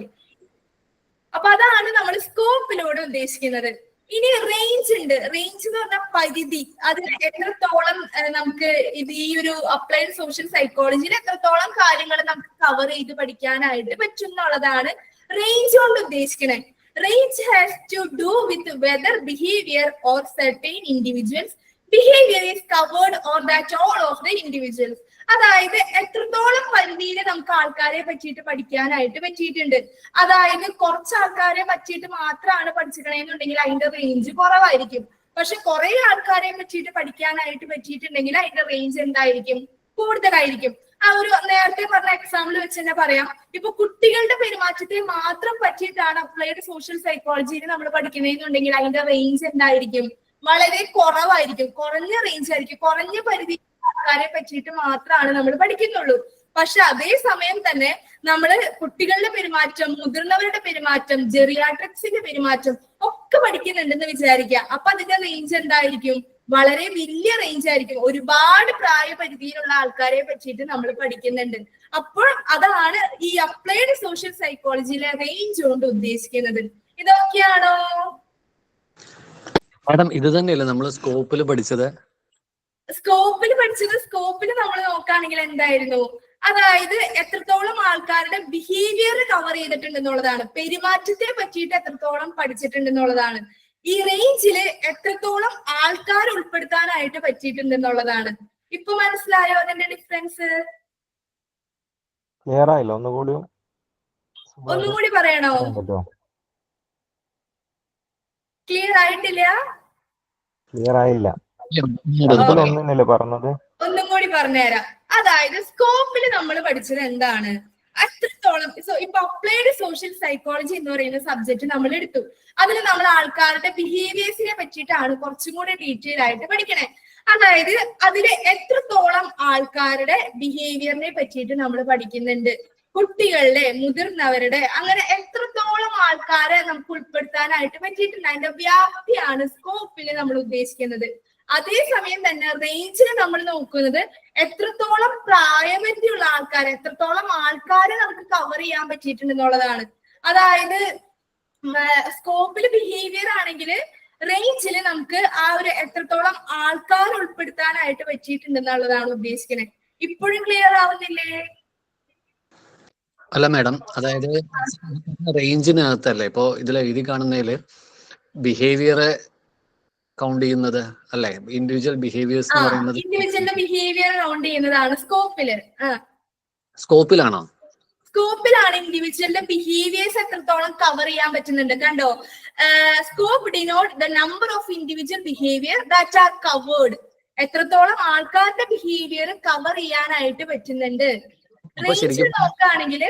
അപ്പൊ അതാണ് നമ്മൾ സ്കോപ്പിലൂടെ ഉദ്ദേശിക്കുന്നത്. ഇനി റേഞ്ച് ഉണ്ട്. റേഞ്ച് എന്ന് പറഞ്ഞാൽ പരിധി, അതിൽ എത്രത്തോളം നമുക്ക് ഇത് ഈ ഒരു അപ്ലൈഡ് സോഷ്യൽ സൈക്കോളജിയിൽ എത്രത്തോളം കാര്യങ്ങൾ നമുക്ക് കവർ ചെയ്ത് പഠിക്കാനായിട്ട് പറ്റും എന്നുള്ളതാണ് റേഞ്ച് കൊണ്ട് ഉദ്ദേശിക്കുന്നത്. Range has to do with whether behaviour or certain individuals behaviour is covered or that all of the individuals. അതായത് എത്രത്തോളം പരിധിയിൽ നമുക്ക് ആൾക്കാരെ പറ്റിയിട്ട് പഠിക്കാനായിട്ട് പറ്റിയിട്ടുണ്ട്. അതായത് കുറച്ച് ആൾക്കാരെ പറ്റിയിട്ട് മാത്രമാണ് പഠിച്ചിട്ടുണ്ടെന്നുണ്ടെങ്കിൽ അതിന്റെ റേഞ്ച് കുറവായിരിക്കും. പക്ഷെ കുറെ ആൾക്കാരെ പറ്റിയിട്ട് പഠിക്കാനായിട്ട് പറ്റിയിട്ടുണ്ടെങ്കിൽ അതിന്റെ റേഞ്ച് എന്തായിരിക്കും? കൂടുതലായിരിക്കും. ആ ഒരു നേരത്തെ പറഞ്ഞ എക്സാമ്പിൾ വെച്ച് തന്നെ പറയാം. ഇപ്പൊ കുട്ടികളുടെ പെരുമാറ്റത്തെ മാത്രം പറ്റിയിട്ടാണ് അപ്ലൈഡ് സോഷ്യൽ സൈക്കോളജിയിൽ നമ്മൾ പഠിക്കുന്നതെന്നുണ്ടെങ്കിൽ അതിന്റെ റേഞ്ച് എന്തായിരിക്കും? വളരെ കുറവായിരിക്കും, കുറഞ്ഞ റേഞ്ച് ആയിരിക്കും, കുറഞ്ഞ പരിധി ആൾക്കാരെ പറ്റിയിട്ട് മാത്രമാണ് നമ്മൾ പഠിക്കുന്നുള്ളൂ. പക്ഷെ അതേ സമയം തന്നെ നമ്മള് കുട്ടികളുടെ പെരുമാറ്റം, മുതിർന്നവരുടെ പെരുമാറ്റം, ജെറിയാട്രിക്സിന്റെ പെരുമാറ്റം ഒക്കെ പഠിക്കുന്നുണ്ടെന്ന് വിചാരിക്കുക. അപ്പൊ അതിന്റെ റേഞ്ച് എന്തായിരിക്കും? വളരെ വലിയ റേഞ്ച് ആയിരിക്കും. ഒരുപാട് പ്രായപരിധിയിലുള്ള ആൾക്കാരെ പറ്റിയിട്ട് നമ്മൾ പഠിക്കുന്നുണ്ട്. അപ്പോൾ അതാണ് ഈ അപ്ലൈഡ് സോഷ്യൽ സൈക്കോളജിയിലെ റേഞ്ച് കൊണ്ട് ഉദ്ദേശിക്കുന്നത്. ഇതൊക്കെയാണോ മാഡം? ഇത് തന്നെയല്ലേ നമ്മൾ സ്കോപ്പിൽ പഠിച്ചത്? സ്കോപ്പിൽ നമ്മൾ നോക്കുകയാണെങ്കിൽ എന്തായിരുന്നു? അതായത് എത്രത്തോളം ആൾക്കാരുടെ ബിഹേവിയർ കവർ ചെയ്തിട്ടുണ്ടെന്നുള്ളതാണ്, പെരുമാറ്റത്തെ പറ്റിയിട്ട് എത്രത്തോളം പഠിച്ചിട്ടുണ്ടെന്നുള്ളതാണ്. ഈ റേഞ്ചില് എത്രത്തോളം ആൾക്കാർ ഉൾപ്പെടുത്താനായിട്ട് പറ്റിയിട്ടുണ്ടെന്നുള്ളതാണ്. ഇപ്പൊ മനസ്സിലായോ അതിന്റെ ഡിഫറൻസ്? ക്ലിയർ ആയില്ല, ഒന്നും കൂടി പറയണോ? പറ്റുമോ? ക്ലിയർ ആയിട്ടില്ല? ക്ലിയർ ആയില്ല. ഒന്നല്ലേ പറഞ്ഞത്? ഒന്നും കൂടി പറഞ്ഞുതരാം. അതായത് സ്കോപ്പിൽ നമ്മൾ പഠിച്ചത് എന്താണ്? അത്രത്തോളം ഇപ്പൊ അപ്ലൈഡ് സോഷ്യൽ സൈക്കോളജി എന്ന് പറയുന്ന സബ്ജക്ട് നമ്മൾ എടുത്തു. അതിൽ നമ്മൾ ആൾക്കാരുടെ ബിഹേവിയേഴ്സിനെ പറ്റിയിട്ടാണ് കുറച്ചും കൂടെ ഡീറ്റെയിൽ ആയിട്ട് പഠിക്കണേ. അതായത് അതില് എത്രത്തോളം ആൾക്കാരുടെ ബിഹേവിയറിനെ പറ്റിയിട്ട് നമ്മൾ പഠിക്കുന്നുണ്ട്, കുട്ടികളുടെ, മുതിർന്നവരുടെ, അങ്ങനെ എത്രത്തോളം ആൾക്കാരെ നമുക്ക് ഉൾപ്പെടുത്താനായിട്ട് പറ്റിയിട്ടുണ്ട്. അതിന്റെ വ്യാപ്തിയാണ് സ്കോപ്പിൽ നമ്മൾ ഉദ്ദേശിക്കുന്നത്. അതേസമയം തന്നെ റേഞ്ചിൽ നമ്മൾ നോക്കുന്നത് എത്രത്തോളം പ്രായപരിധിയുള്ള ആൾക്കാരെ, എത്രത്തോളം ആൾക്കാരെ നമുക്ക് കവർ ചെയ്യാൻ പറ്റിയിട്ടുണ്ടെന്നുള്ളതാണ്. അതായത് സ്കോപ്പിൽ ബിഹേവിയർ ആണെങ്കിൽ റേഞ്ചിൽ നമുക്ക് ആ ഒരു എത്രത്തോളം ആൾക്കാർ ഉൾപ്പെടുത്താനായിട്ട് പറ്റിയിട്ടുണ്ടെന്നുള്ളതാണ് ഉദ്ദേശിക്കുന്നത്. ഇപ്പോഴും ക്ലിയർ ആവുന്നില്ലേ? അല്ല മാഡം, അതായത് റേഞ്ചിനകത്തല്ലേ ഇപ്പോ ഇതിൽ എഴുതി കാണുന്നതില് ബിഹേവിയറെ കൗണ്ട് ചെയ്യുന്നത് അല്ലേ? ഇൻഡിവിജ്വൽ ബിഹേവിയേഴ്സ് എന്ന് പറയുന്നത് ഇൻഡിവിജ്വലിന്റെ ബിഹേവിയർ കൗണ്ട് ചെയ്യുന്നതാണ് സ്കോപ്പില്. സ്കോപ്പിലാണോ? സ്കോപ്പിലാണ് ഇൻഡിവിജ്വലിന്റെ ബിഹേവിയേഴ്സ് എത്രത്തോളം കവർ ചെയ്യാൻ പറ്റുന്നുണ്ട്. കണ്ടോ, scope denote the number of individual behaviour that are covered. എത്രത്തോളം ആൾക്കാരുടെ ബിഹേവിയർ കവർ ചെയ്യാനായിട്ട് പറ്റുന്നുണ്ട്. റേഞ്ചിൽ നോക്കുകയാണെങ്കിൽ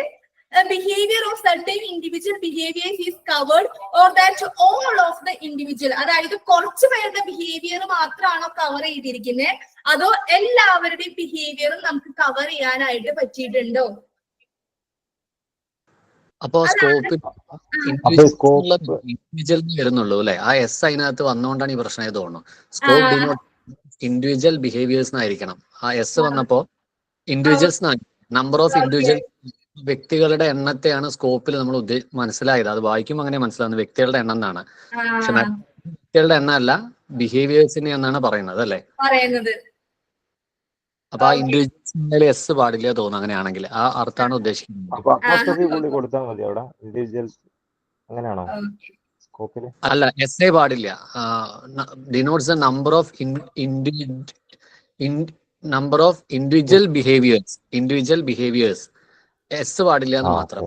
behavior of certain individual behaviors is covered or that all of the individual, അതായത് കുറച്ച് പേരുടെ ബിഹേവിയർ മാത്രമാണോ കവർ ചെയ്തിരിക്കുന്നത്, അതോ എല്ലാവരുടെയും ബിഹേവിയറും നമുക്ക് കവർ ചെയ്യാനായിട്ട് പറ്റിയിട്ടുണ്ടോ? അപ്പോ സ്കോപ്പിൽ ഇൻഡിവിജ്വൽ വരുന്നുള്ളൂ അല്ലെ? ആ എസ് അതിനകത്ത് വന്നുകൊണ്ടാണ് ഈ പ്രശ്നം തോന്നുന്നു. സ്കോപ്പ് ഡിനോട്ട് ഇൻഡിവിജ്വൽ ബിഹേവിയേഴ്സ് എന്നായിരിക്കണം. ആ എസ് വന്നപ്പോ ഇൻഡിവിജ്വൽസ് നമ്പർ ഓഫ് ഇൻഡിവിജ്വൽ വ്യക്തികളുടെ എണ്ണത്തെയാണ് സ്കോപ്പിൽ നമ്മൾ മനസ്സിലായത്. അത് വായിക്കുമ്പോൾ അങ്ങനെ മനസ്സിലാവുന്നത് വ്യക്തികളുടെ എണ്ണം എന്നാണ്. പക്ഷെ വ്യക്തികളുടെ എണ്ണം അല്ല, ബിഹേവിയേഴ്സിനെ എന്നാണ് പറയുന്നത് അല്ലെ? അപ്പൊ ആ ഇൻഡിവിജ്വൽസ് എസ് പാടില്ല തോന്നുന്നു. അങ്ങനെയാണെങ്കിൽ ആ അർത്ഥമാണ് ഉദ്ദേശിക്കുന്നത്. കൊടുത്താൽ മതി അവിടെ ഇൻഡിവിജ്വൽസ്, അങ്ങനെയാണോ സ്കോപ്പില്? അല്ല, എസ് എ പാടില്ല. Denotes the number of individual behaviours. S പാടില്ല എന്ന് മാത്രം.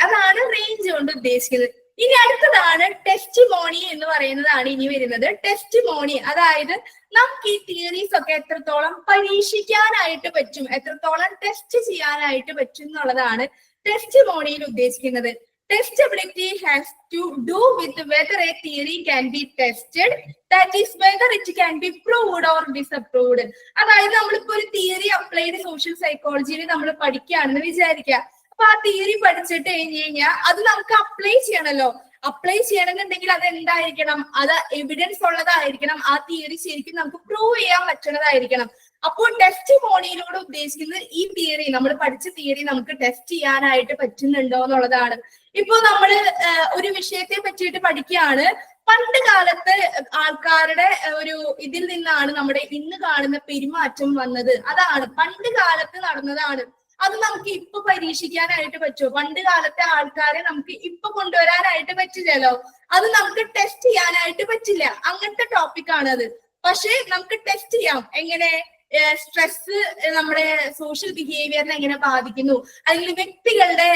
അതാണ് റേഞ്ച് കൊണ്ട് ഉദ്ദേശിക്കുന്നത്. ഇനി അടുത്തതാണ് ടെസ്റ്റിമോണി എന്ന് പറയുന്നതാണ് ഇനി വരുന്നത്. ടെസ്റ്റിമോണി അതായത് നമുക്ക് ഈ തിയറീസ് ഒക്കെ എത്രത്തോളം പരീക്ഷിക്കാനായിട്ട് പറ്റും, എത്രത്തോളം ടെസ്റ്റ് ചെയ്യാനായിട്ട് പറ്റും എന്നുള്ളതാണ് ടെസ്റ്റിമോണിയിൽ ഉദ്ദേശിക്കുന്നത്. Testability has to do with whether a theory can be tested, that is whether it can be proved or disapproved. അതായത് നമ്മളിപ്പോ ഒരു തിയറി അപ്ലൈഡ് സോഷ്യൽ സൈക്കോളജിയിൽ നമ്മൾ പഠിക്കുകയാണെന്ന് വിചാരിക്കുക. അപ്പൊ ആ തിയറി പഠിച്ചിട്ട് കഴിഞ്ഞാൽ അത് നമുക്ക് അപ്ലൈ ചെയ്യണമല്ലോ. അപ്ലൈ ചെയ്യണമെന്നുണ്ടെങ്കിൽ അത് എന്തായിരിക്കണം? അത് എവിഡൻസ് ഉള്ളതായിരിക്കണം. ആ തിയറി ശരിക്കും നമുക്ക് പ്രൂവ് ചെയ്യാൻ പറ്റുന്നതായിരിക്കണം. അപ്പോൾ ടെസ്റ്റിമോണിയിലൂടെ ഉദ്ദേശിക്കുന്നത് ഈ തിയറി, നമ്മൾ പഠിച്ച തിയറി നമുക്ക് ടെസ്റ്റ് ചെയ്യാനായിട്ട് പറ്റുന്നുണ്ടോ എന്നുള്ളതാണ്. ഇപ്പൊ നമ്മള് ഒരു വിഷയത്തെ പറ്റിയിട്ട് പഠിക്കുകയാണ്. പണ്ട് കാലത്ത് ആൾക്കാരുടെ ഒരു ഇതിൽ നിന്നാണ് നമ്മുടെ ഇന്ന് കാണുന്ന പെരുമാറ്റം വന്നത്. അതാണ് പണ്ട് കാലത്ത് നടന്നതാണ്. അത് നമുക്ക് ഇപ്പൊ പരീക്ഷിക്കാനായിട്ട് പറ്റുമോ? പണ്ട് കാലത്തെ ആൾക്കാരെ നമുക്ക് ഇപ്പൊ കൊണ്ടുവരാനായിട്ട് പറ്റില്ലല്ലോ. അത് നമുക്ക് ടെസ്റ്റ് ചെയ്യാനായിട്ട് പറ്റില്ല. അങ്ങനത്തെ ടോപ്പിക്കാണ് അത്. പക്ഷെ നമുക്ക് ടെസ്റ്റ് ചെയ്യാം. എങ്ങനെ? സ്ട്രെസ് നമ്മുടെ സോഷ്യൽ ബിഹേവിയറിനെ എങ്ങനെ ബാധിക്കുന്നു, അല്ലെങ്കിൽ വ്യക്തികളുടെ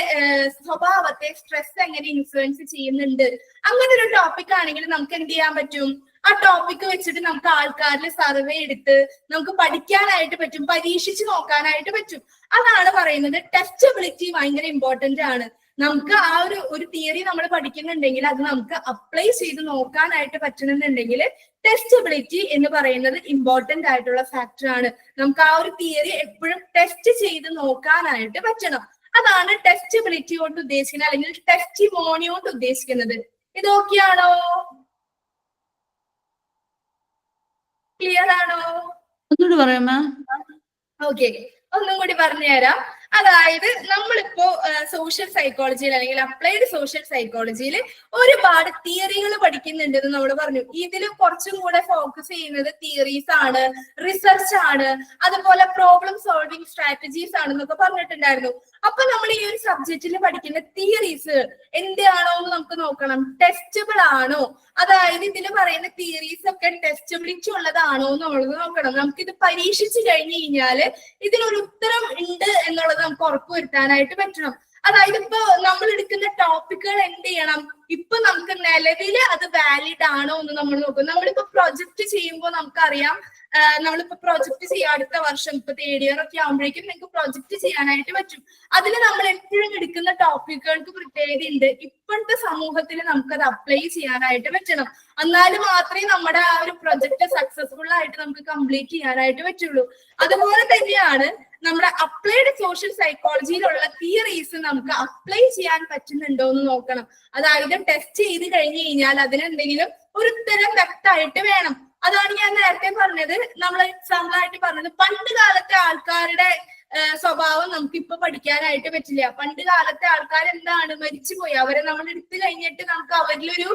സ്വഭാവത്തെ സ്ട്രെസ് എങ്ങനെ ഇൻഫ്ലുവൻസ് ചെയ്യുന്നുണ്ട്, അങ്ങനെ ഒരു ടോപ്പിക് ആണെങ്കിൽ നമുക്ക് എന്ത് ചെയ്യാൻ പറ്റും? ആ ടോപ്പിക് വെച്ചിട്ട് നമുക്ക് ആൾക്കാരിൽ സർവേ എടുത്ത് നമുക്ക് പഠിക്കാനായിട്ട് പറ്റും, പരീക്ഷിച്ച് നോക്കാനായിട്ട് പറ്റും. അതാണ് പറയുന്നത് ടെസ്റ്റബിലിറ്റി ഭയങ്കര ഇമ്പോർട്ടന്റ് ആണ്. നമുക്ക് ആ ഒരു തിയറി നമ്മൾ പഠിക്കുന്നുണ്ടെങ്കിൽ അത് നമുക്ക് അപ്ലൈ ചെയ്ത് നോക്കാനായിട്ട് പറ്റുന്നുണ്ടെങ്കിൽ ടെസ്റ്റബിലിറ്റി എന്ന് പറയുന്നത് ഇമ്പോർട്ടന്റ് ആയിട്ടുള്ള ഫാക്ടർ ആണ്. നമുക്ക് ആ ഒരു തിയറി എപ്പോഴും ടെസ്റ്റ് ചെയ്ത് നോക്കാനായിട്ട് പറ്റണം. അതാണ് ടെസ്റ്റബിലിറ്റി കൊണ്ട് ഉദ്ദേശിക്കുന്നത്, അല്ലെങ്കിൽ ടെസ്റ്റിമോണി കൊണ്ട് ഉദ്ദേശിക്കുന്നത്. ഇത് ഓക്കെയാണോ? ക്ലിയർ ആണോ? ഒന്നുകൂടി പറയാമോ? ഓക്കെ, ഒന്നും കൂടി പറഞ്ഞുതരാം. അതായത് നമ്മളിപ്പോ സോഷ്യൽ സൈക്കോളജിയിൽ അല്ലെങ്കിൽ അപ്ലൈഡ് സോഷ്യൽ സൈക്കോളജിയിൽ ഒരുപാട് തിയറികൾ പഠിക്കുന്നുണ്ടെന്ന് നമ്മൾ പറഞ്ഞു. ഇതിൽ കുറച്ചും കൂടെ ഫോക്കസ് ചെയ്യുന്നത് തിയറീസ് ആണ്, റിസർച്ച് ആണ്, അതുപോലെ പ്രോബ്ലം സോൾവിങ് സ്ട്രാറ്റജീസ് ആണെന്നൊക്കെ പറഞ്ഞിട്ടുണ്ടായിരുന്നു. അപ്പൊ നമ്മൾ ഈ ഒരു സബ്ജക്റ്റിൽ പഠിക്കുന്ന തിയറീസ് എന്താണോ എന്ന് നമുക്ക് നോക്കണം. ടെസ്റ്റബിൾ ആണോ, അതായത് ഇതിൽ പറയുന്ന തിയറീസ് ഒക്കെ ടെസ്റ്റബിലിറ്റി ഉള്ളതാണോ എന്നുള്ളത് നോക്കണം. നമുക്കിത് പരീക്ഷിച്ചു കഴിഞ്ഞു കഴിഞ്ഞാല് ഇതിനൊരു ഉത്തരം ഉണ്ട് എന്നുള്ളത് നമുക്ക് ഉറപ്പുവരുത്താനായിട്ട് പറ്റണം. അതായത് ഇപ്പൊ നമ്മൾ എടുക്കുന്ന ടോപ്പിക്കുകൾ എന്ത് ചെയ്യണം, ഇപ്പൊ നമുക്ക് നിലവില് അത് വാലിഡ് ആണോ എന്ന് നമ്മൾ നോക്കും. നമ്മളിപ്പോ പ്രൊജക്ട് ചെയ്യുമ്പോൾ നമുക്കറിയാം, നമ്മളിപ്പോ പ്രൊജക്ട് ചെയ്യാം അടുത്ത വർഷം, ഇപ്പൊ തേർഡ് ഇയർ ഒക്കെ ആകുമ്പോഴേക്കും നിങ്ങൾക്ക് പ്രൊജക്ട് ചെയ്യാനായിട്ട് പറ്റും. അതിൽ നമ്മൾ എപ്പോഴും എടുക്കുന്ന ടോപ്പിക്കുകൾക്ക് പ്രത്യേകത ഉണ്ട്. ഇപ്പോഴത്തെ സമൂഹത്തിൽ നമുക്കത് അപ്ലൈ ചെയ്യാനായിട്ട് പറ്റണം. എന്നാലും മാത്രമേ നമ്മുടെ ആ ഒരു പ്രൊജക്ട് സക്സസ്ഫുൾ ആയിട്ട് നമുക്ക് കംപ്ലീറ്റ് ചെയ്യാനായിട്ട് പറ്റുള്ളൂ. അതുപോലെ തന്നെയാണ് നമ്മുടെ അപ്ലൈഡ് സോഷ്യൽ സൈക്കോളജിയിലുള്ള തിയറീസ് നമുക്ക് അപ്ലൈ ചെയ്യാൻ പറ്റുന്നുണ്ടോ എന്ന് നോക്കണം. അതായത് ടെസ്റ്റ് ചെയ്ത് കഴിഞ്ഞു കഴിഞ്ഞാൽ അതിനെന്തെങ്കിലും ഒരു ഉത്തരം വ്യക്തമായിട്ട് വേണം. അതാണ് ഞാൻ നേരത്തെ പറഞ്ഞത്, നമ്മൾ എക്സാമ്പിൾ ആയിട്ട് പറഞ്ഞത്, പണ്ട് കാലത്തെ ആൾക്കാരുടെ സ്വഭാവം നമുക്ക് ഇപ്പൊ പഠിക്കാനായിട്ട് പറ്റില്ല. പണ്ട് കാലത്തെ ആൾക്കാർ എന്താണ്, മരിച്ചുപോയി, അവരെ നമ്മൾ എടുത്തു കഴിഞ്ഞിട്ട് നമുക്ക് അവരിലൊരു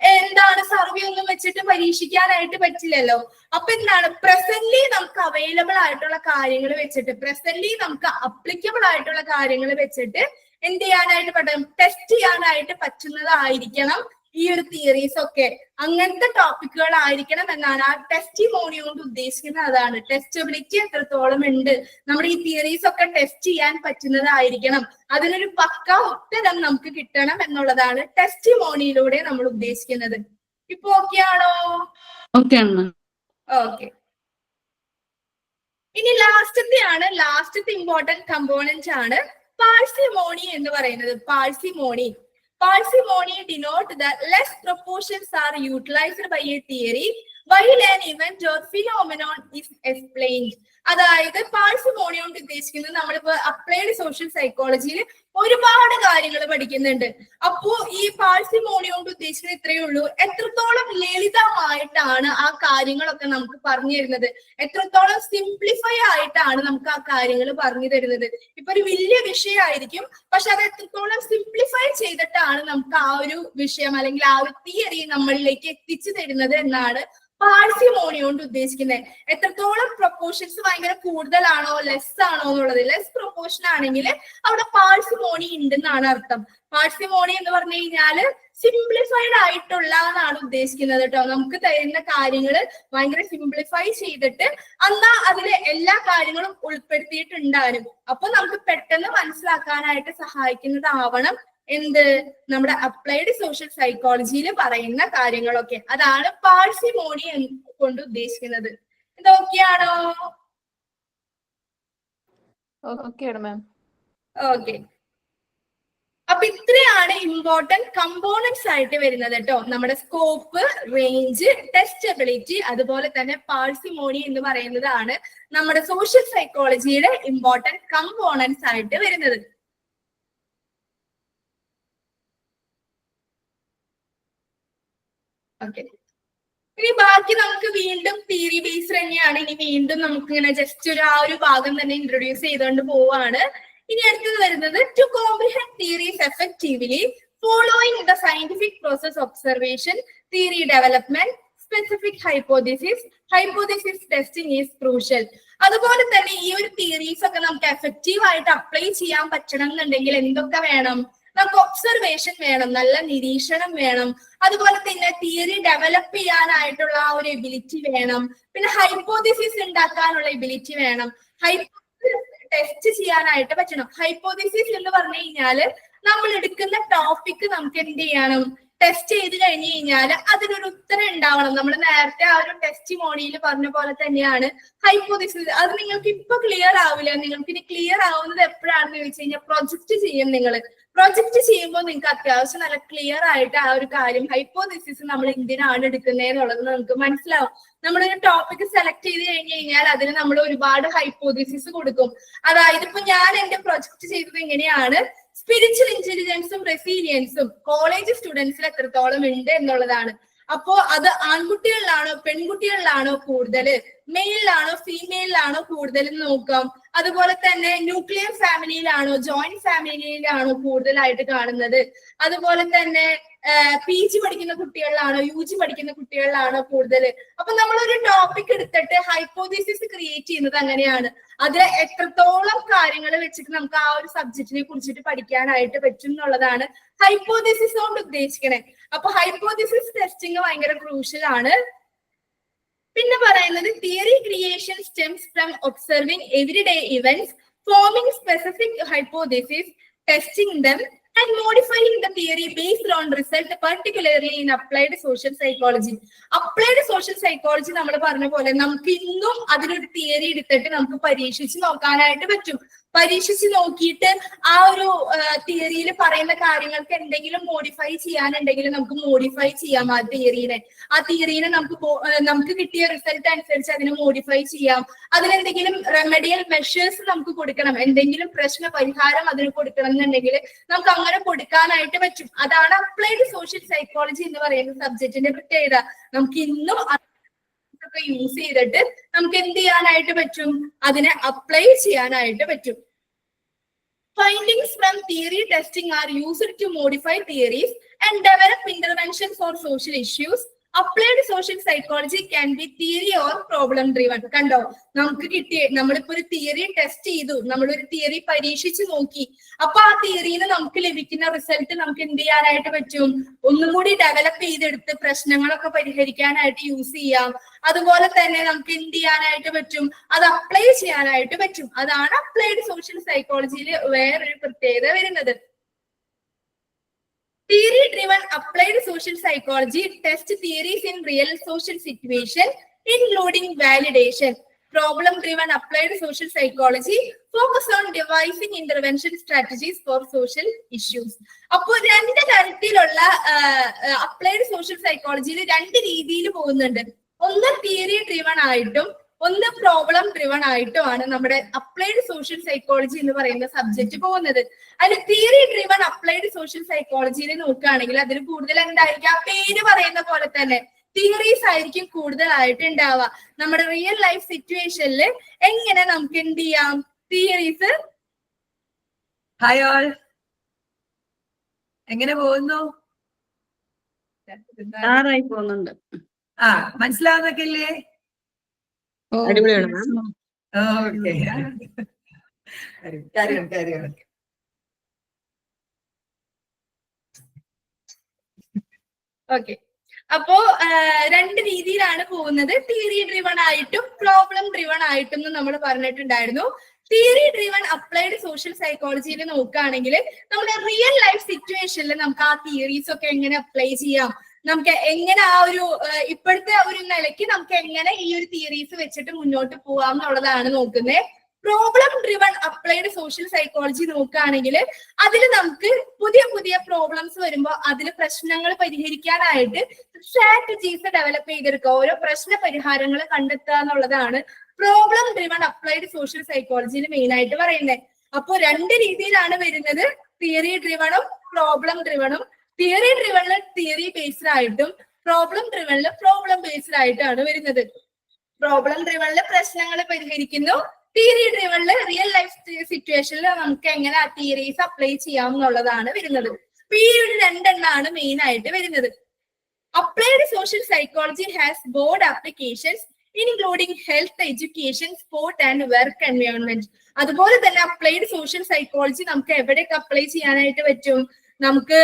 എന്താണ് സർവേ ഒന്നും വെച്ചിട്ട് പരീക്ഷിക്കാനായിട്ട് പറ്റില്ലല്ലോ. അപ്പൊ എന്താണ്, പ്രസന്റ്ലി നമുക്ക് അവൈലബിൾ ആയിട്ടുള്ള കാര്യങ്ങൾ വെച്ചിട്ട്, പ്രസന്റ്ലി നമുക്ക് അപ്ലിക്കബിൾ ആയിട്ടുള്ള കാര്യങ്ങൾ വെച്ചിട്ട് എന്ത് ചെയ്യാനായിട്ട് പറ്റും, ടെസ്റ്റ് ചെയ്യാനായിട്ട് പറ്റുന്നതായിരിക്കണം ഈ ഒരു തിയറീസ് ഒക്കെ. അങ്ങനത്തെ ടോപ്പിക്കുകൾ ആയിരിക്കണം എന്നാണ് ആ ടെസ്റ്റിമോണി കൊണ്ട് ഉദ്ദേശിക്കുന്നത്. അതാണ് ടെസ്റ്റബിലിറ്റി എത്രത്തോളം ഉണ്ട്, നമ്മുടെ ഈ തിയറീസ് ഒക്കെ ടെസ്റ്റ് ചെയ്യാൻ പറ്റുന്നതായിരിക്കണം, അതിനൊരു പക്ക ഉത്തരം നമുക്ക് കിട്ടണം എന്നുള്ളതാണ് ടെസ്റ്റിമോണിയിലൂടെ നമ്മൾ ഉദ്ദേശിക്കുന്നത്. ഇപ്പൊ ഓക്കെ ആണോ? ഓക്കെ. ഇനി ലാസ്റ്റത്തെ ഇമ്പോർട്ടന്റ് കമ്പോണന്റ് ആണ് പാഴ്സിമോണി എന്ന് പറയുന്നത്. Parsimony denote that less proportions are utilized by a theory while an event or phenomenon is explained. അതായത് പാഴ്സിമോണി കൊണ്ട് ഉദ്ദേശിക്കുന്നത്, നമ്മളിപ്പോ അപ്ലൈഡ് സോഷ്യൽ സൈക്കോളജിയിൽ ഒരുപാട് കാര്യങ്ങൾ പഠിക്കുന്നുണ്ട്. അപ്പോ ഈ പാഴ്സിമോണി കൊണ്ട് ഉദ്ദേശിക്കുന്നത് ഇത്രയേ ഉള്ളൂ, എത്രത്തോളം ലളിതമായിട്ടാണ് ആ കാര്യങ്ങളൊക്കെ നമുക്ക് പറഞ്ഞു തരുന്നത്, എത്രത്തോളം സിംപ്ലിഫൈ ആയിട്ടാണ് നമുക്ക് ആ കാര്യങ്ങൾ പറഞ്ഞു തരുന്നത്. ഇപ്പൊ ഒരു വലിയ വിഷയമായിരിക്കും, പക്ഷെ അത് എത്രത്തോളം സിംപ്ലിഫൈ ചെയ്തിട്ടാണ് നമുക്ക് ആ ഒരു വിഷയം അല്ലെങ്കിൽ ആ ഒരു തിയറി നമ്മളിലേക്ക് എത്തിച്ചു തരുന്നത് എന്നാണ് പാഴ്സിമോണി കൊണ്ട് ഉദ്ദേശിക്കുന്നത്. എത്രത്തോളം പ്രൊപ്പോർഷൻസ് ഭയങ്കര കൂടുതലാണോ ലെസ് ആണോ എന്നുള്ളത്. ലെസ് പ്രൊപ്പോർഷൻ ആണെങ്കിൽ അവിടെ പാഴ്സിമോണി ഉണ്ടെന്നാണ് അർത്ഥം. പാഴ്സിമോണി എന്ന് പറഞ്ഞു കഴിഞ്ഞാല് സിംപ്ലിഫൈഡ് ആയിട്ടുള്ള എന്നാണ് ഉദ്ദേശിക്കുന്നത് കേട്ടോ. നമുക്ക് തരുന്ന കാര്യങ്ങൾ ഭയങ്കര സിംപ്ലിഫൈ ചെയ്തിട്ട് എന്നാ അതിലെ എല്ലാ കാര്യങ്ങളും ഉൾപ്പെടുത്തിയിട്ടുണ്ടാകും. അപ്പൊ നമുക്ക് പെട്ടെന്ന് മനസ്സിലാക്കാനായിട്ട് സഹായിക്കുന്നതാവണം എന്ത്, നമ്മുടെ അപ്ലൈഡ് സോഷ്യൽ സൈക്കോളജിയിൽ പറയുന്ന കാര്യങ്ങളൊക്കെ. അതാണ് പാഴ്സിമോണി കൊണ്ട് ഉദ്ദേശിക്കുന്നത്. ഇത് ഓക്കെയാണോ? ഓക്കെ. അപ്പൊ ഇത്രയാണ് ഇമ്പോർട്ടന്റ് കമ്പോണന്റ്സ് ആയിട്ട് വരുന്നത് കേട്ടോ. നമ്മുടെ സ്കോപ്പ്, റേഞ്ച്, ടെസ്റ്റബിലിറ്റി, അതുപോലെ തന്നെ പാഴ്സിമോണി എന്ന് പറയുന്നതാണ് നമ്മുടെ സോഷ്യൽ സൈക്കോളജിയുടെ ഇമ്പോർട്ടന്റ് കമ്പോണന്റ്സ് ആയിട്ട് വരുന്നത്. ഓക്കെ. ഇനി ബാക്കി നമുക്ക് വീണ്ടും തിയറി ബേസ്ഡ് തന്നെയാണ്. ഇനി വീണ്ടും നമുക്ക് ഇങ്ങനെ ജസ്റ്റ് ആ ഒരു ഭാഗം തന്നെ ഇൻട്രൊഡ്യൂസ് ചെയ്തുകൊണ്ട് പോവാണ്. ഇനി അടുത്തത് വരുന്നത് to comprehend theories effectively following the scientific process observation, theory development, specific hypothesis testing is crucial. അതുപോലെ തന്നെ ഈ ഒരു തിയറീസ് ഒക്കെ നമുക്ക് എഫക്റ്റീവ് ആയിട്ട് അപ്ലൈ ചെയ്യാൻ പറ്റണം എന്നുണ്ടെങ്കിൽ എന്തൊക്കെ വേണം, നമുക്ക് ഒബ്സർവേഷൻ വേണം, നല്ല നിരീക്ഷണം വേണം, അതുപോലെ തന്നെ തിയറി ഡെവലപ്പ് ചെയ്യാനായിട്ടുള്ള ആ ഒരു എബിലിറ്റി വേണം, പിന്നെ ഹൈപ്പോതെസിസ് ഉണ്ടാക്കാനുള്ള എബിലിറ്റി വേണം, ഹൈപ്പോതെസിസ് ടെസ്റ്റ് ചെയ്യാനായിട്ട് പറ്റണം. ഹൈപ്പോതെസിസ് എന്ന് പറഞ്ഞു കഴിഞ്ഞാല് നമ്മൾ എടുക്കുന്ന ടോപ്പിക് നമുക്ക് എന്ത് ചെയ്യണം, ടെസ്റ്റ് ചെയ്ത് കഴിഞ്ഞു കഴിഞ്ഞാൽ അതിനൊരു ഉത്തരം ഉണ്ടാവണം. നമ്മൾ നേരത്തെ ആ ഒരു ടെസ്റ്റിമോണിയിൽ പറഞ്ഞ പോലെ തന്നെയാണ് ഹൈപ്പോതിസിസ്. അത് നിങ്ങൾക്ക് ഇപ്പൊ ക്ലിയർ ആവില്ല. നിങ്ങൾക്ക് ഇനി ക്ലിയർ ആവുന്നത് എപ്പോഴാണെന്ന് ചോദിച്ചു കഴിഞ്ഞാൽ പ്രൊജക്ട് ചെയ്യും. നിങ്ങൾ പ്രൊജക്ട് ചെയ്യുമ്പോൾ നിങ്ങൾക്ക് അത്യാവശ്യം നല്ല ക്ലിയർ ആയിട്ട് ആ ഒരു കാര്യം ഹൈപ്പോതിസിസ് നമ്മൾ എന്തിനാണ് എടുക്കുന്നത് എന്നുള്ളത് നമുക്ക് മനസ്സിലാവും. നമ്മളൊരു ടോപ്പിക് സെലക്ട് ചെയ്ത് കഴിഞ്ഞു കഴിഞ്ഞാൽ അതിന് നമ്മൾ ഒരുപാട് ഹൈപ്പോതിസിസ് കൊടുക്കും. അതായത് ഇപ്പൊ ഞാൻ എന്റെ പ്രൊജക്ട് ചെയ്തത് എങ്ങനെയാണ്, സ്പിരിച്വൽ ഇന്റലിജൻസും റെസീലിയൻസും കോളേജ് സ്റ്റുഡൻസിൽ എത്രത്തോളം ഉണ്ട് എന്നുള്ളതാണ്. അപ്പോ അത് ആൺകുട്ടികളിലാണോ പെൺകുട്ടികളിലാണോ കൂടുതൽ, മെയിലാണോ ഫീമെയിലാണോ കൂടുതൽ നോക്കാം. അതുപോലെ തന്നെ ന്യൂക്ലിയർ ഫാമിലിയിലാണോ ജോയിന്റ് ഫാമിലിയിലാണോ കൂടുതലായിട്ട് കാണുന്നത്. അതുപോലെ തന്നെ PG പഠിക്കുന്ന കുട്ടികളിലാണോ UG പഠിക്കുന്ന കുട്ടികളിലാണോ കൂടുതൽ. അപ്പൊ നമ്മളൊരു ടോപ്പിക് എടുത്തിട്ട് ഹൈപ്പോതിസിസ് ക്രിയേറ്റ് ചെയ്യുന്നത് അങ്ങനെയാണ്. അത് എത്രത്തോളം കാര്യങ്ങൾ വെച്ചിട്ട് നമുക്ക് ആ ഒരു സബ്ജക്റ്റിനെ കുറിച്ചിട്ട് പഠിക്കാനായിട്ട് പറ്റും എന്നുള്ളതാണ് ഹൈപ്പോതിസിസ് കൊണ്ട് ഉദ്ദേശിക്കണേ. അപ്പൊ ഹൈപ്പോതിസിസ് ടെസ്റ്റിംഗ് ഭയങ്കര ക്രൂഷ്യൽ ആണ്. പിന്നെ പറയുന്നത് theory creation stems from observing everyday events, forming specific hypothesis, testing them and modifying the theory based on result, particularly in applied social psychology. Applied social psychology നമ്മൾ പറഞ്ഞ പോലെ നമുക്ക് ഇന്നും അതിനൊരു തിയറി എടുത്തിട്ട് നമുക്ക് പരീക്ഷിച്ച് നോക്കാനായിട്ട് പറ്റും. പരീക്ഷിച്ച് നോക്കിയിട്ട് ആ ഒരു തിയറിയിൽ പറയുന്ന കാര്യങ്ങൾക്ക് എന്തെങ്കിലും മോഡിഫൈ ചെയ്യാനുണ്ടെങ്കിൽ നമുക്ക് മോഡിഫൈ ചെയ്യാം. ആ തിയറീനെ നമുക്ക് കിട്ടിയ റിസൾട്ട് അനുസരിച്ച് അതിനെ മോഡിഫൈ ചെയ്യാം. അതിനെന്തെങ്കിലും റെമഡിയൽ മെഷേഴ്സ് നമുക്ക് കൊടുക്കണം, എന്തെങ്കിലും പ്രശ്ന പരിഹാരം അതിന് കൊടുക്കണം എന്നുണ്ടെങ്കിൽ നമുക്ക് അങ്ങനെ കൊടുക്കാനായിട്ട് പറ്റും. അതാണ് അപ്ലൈഡ് സോഷ്യൽ സൈക്കോളജി എന്ന് പറയുന്ന സബ്ജക്റ്റിന്റെ പ്രത്യേകത. നമുക്ക് ഇന്നും ഒക്കെ യൂസ് ചെയ്തിട്ട് നമുക്ക് എന്ത് ചെയ്യാനായിട്ട് പറ്റും, അതിനെ അപ്ലൈ ചെയ്യാനായിട്ട് പറ്റും. Findings from theory testing are used to modify theories and develop interventions for social issues. Applied social psychology can be theory or problem driven. കണ്ടോ, നമുക്ക് കിട്ടിയ നമ്മളിപ്പോ ഒരു തിയറി ടെസ്റ്റ് ചെയ്തു, നമ്മളൊരു തിയറി പരീക്ഷിച്ച് നോക്കി. അപ്പൊ ആ തിയറിന്ന് നമുക്ക് ലഭിക്കുന്ന റിസൾട്ട് നമുക്ക് എന്ത് ചെയ്യാനായിട്ട് പറ്റും, ഒന്നും കൂടി ഡെവലപ്പ് ചെയ്തെടുത്ത് പ്രശ്നങ്ങളൊക്കെ പരിഹരിക്കാനായിട്ട് യൂസ് ചെയ്യാം. അതുപോലെ തന്നെ നമുക്ക് എന്ത് ചെയ്യാനായിട്ട് പറ്റും, അത് അപ്ലൈ ചെയ്യാനായിട്ട് പറ്റും. അതാണ് അപ്ലൈഡ് സോഷ്യൽ സൈക്കോളജിയിൽ വേറൊരു പ്രത്യേകത വരുന്നത്. Theory driven applied social psychology test theories in real social situation, including validation. Problem driven applied social psychology focus on devising intervention strategies for social issues. അപ്പോൾ രണ്ട് തരത്തിലുള്ള അപ്ലൈഡ് സോഷ്യൽ സൈക്കോളജിയിൽ രണ്ട് രീതിയിൽ പോകുന്നുണ്ട്. ഒന്ന് തിയറി ഡ്രിവൺ ആയിട്ടും ഒന്ന് പ്രോബ്ലം ഡ്രിവൺ ആയിട്ടുമാണ് നമ്മുടെ അപ്ലൈഡ് സോഷ്യൽ സൈക്കോളജി എന്ന് പറയുന്ന സബ്ജക്ട് പോകുന്നത്. അതിൽ തിയറി ഡ്രിവൺ അപ്ലൈഡ് സോഷ്യൽ സൈക്കോളജിയിൽ നോക്കുകയാണെങ്കിൽ അതിൽ കൂടുതൽ എന്തായിരിക്കും, ആ പേര് പറയുന്ന പോലെ തന്നെ തിയറീസ് ആയിരിക്കും കൂടുതലായിട്ട് ഉണ്ടാവുക. നമ്മുടെ റിയൽ ലൈഫ് സിറ്റുവേഷനിൽ എങ്ങനെ നമുക്ക് എന്ത് ചെയ്യാം, തിയറീസ്. ഹായ് ഓൾ, എങ്ങനെ പോകുന്നു? പോകുന്നുണ്ട്. മനസ്സിലാവുന്നൊക്കെ ഇല്ലേ? അടിപൊളിയാണ് മാം. ഓക്കെ, കാര്യം ഓക്കെ. അപ്പോ രണ്ട് രീതിയിലാണ് പോകുന്നത്, തിയറി ഡ്രിവൺ ആയിട്ടും പ്രോബ്ലം ഡ്രിവൺ ആയിട്ടും നമ്മൾ പറഞ്ഞിട്ടുണ്ടായിരുന്നു. തിയറി ഡ്രിവൺ അപ്ലൈഡ് സോഷ്യൽ സൈക്കോളജിയിൽ നോക്കുകയാണെങ്കിൽ നമ്മുടെ റിയൽ ലൈഫ് സിറ്റുവേഷനിൽ നമുക്ക് ആ തിയറീസ് ഒക്കെ എങ്ങനെ അപ്ലൈ ചെയ്യാം, നമുക്ക് എങ്ങനെ ആ ഒരു ഇപ്പോഴത്തെ ഒരു നിലയ്ക്ക് നമുക്ക് എങ്ങനെ ഈ ഒരു തിയറീസ് വെച്ചിട്ട് മുന്നോട്ട് പോവാം എന്നുള്ളതാണ് നോക്കുന്നത്. Problem driven applied social psychology നോക്കുകയാണെങ്കിൽ അതിൽ നമുക്ക് പുതിയ പുതിയ പ്രോബ്ലംസ് വരുമ്പോൾ അതിൽ പ്രശ്നങ്ങൾ പരിഹരിക്കാനായിട്ട് സ്ട്രാറ്റജീസ് ഡെവലപ്പ് ചെയ്തെടുക്കുക, ഓരോ പ്രശ്ന പരിഹാരങ്ങൾ കണ്ടെത്തുക എന്നുള്ളതാണ് പ്രോബ്ലം ഡ്രിവൺ അപ്ലൈഡ് സോഷ്യൽ സൈക്കോളജിയിൽ മെയിൻ ആയിട്ട് പറയുന്നത്. അപ്പോൾ രണ്ട് രീതിയിലാണ് വരുന്നത്, തിയറി ഡ്രിവണും പ്രോബ്ലം ഡ്രിവണും. തിയറി ഡ്രിവണിൽ തിയറി ബേസ്ഡ് ആയിട്ടും പ്രോബ്ലം ഡ്രിവണിൽ പ്രോബ്ലം ബേസ്ഡ് ആയിട്ടാണ് വരുന്നത്. പ്രോബ്ലം ഡ്രിവണിൽ പ്രശ്നങ്ങൾ പരിഹരിക്കുന്നു, തിയറി ഡ്രിവണിൽ റിയൽ ലൈഫ് സിറ്റുവേഷനിൽ നമുക്ക് എങ്ങനെ ആ തിയറീസ് അപ്ലൈ ചെയ്യാം എന്നുള്ളതാണ് വരുന്നത്. അപ്പൊ ഈ ഒരു രണ്ടെണ്ണാണ് മെയിൻ ആയിട്ട് വരുന്നത്. Applied social psychology has board applications including health, education, sport and work environment. അതുപോലെ തന്നെ അപ്ലൈഡ് സോഷ്യൽ സൈക്കോളജി നമുക്ക് എവിടെയൊക്കെ അപ്ലൈ ചെയ്യാനായിട്ട് പറ്റും, നമുക്ക്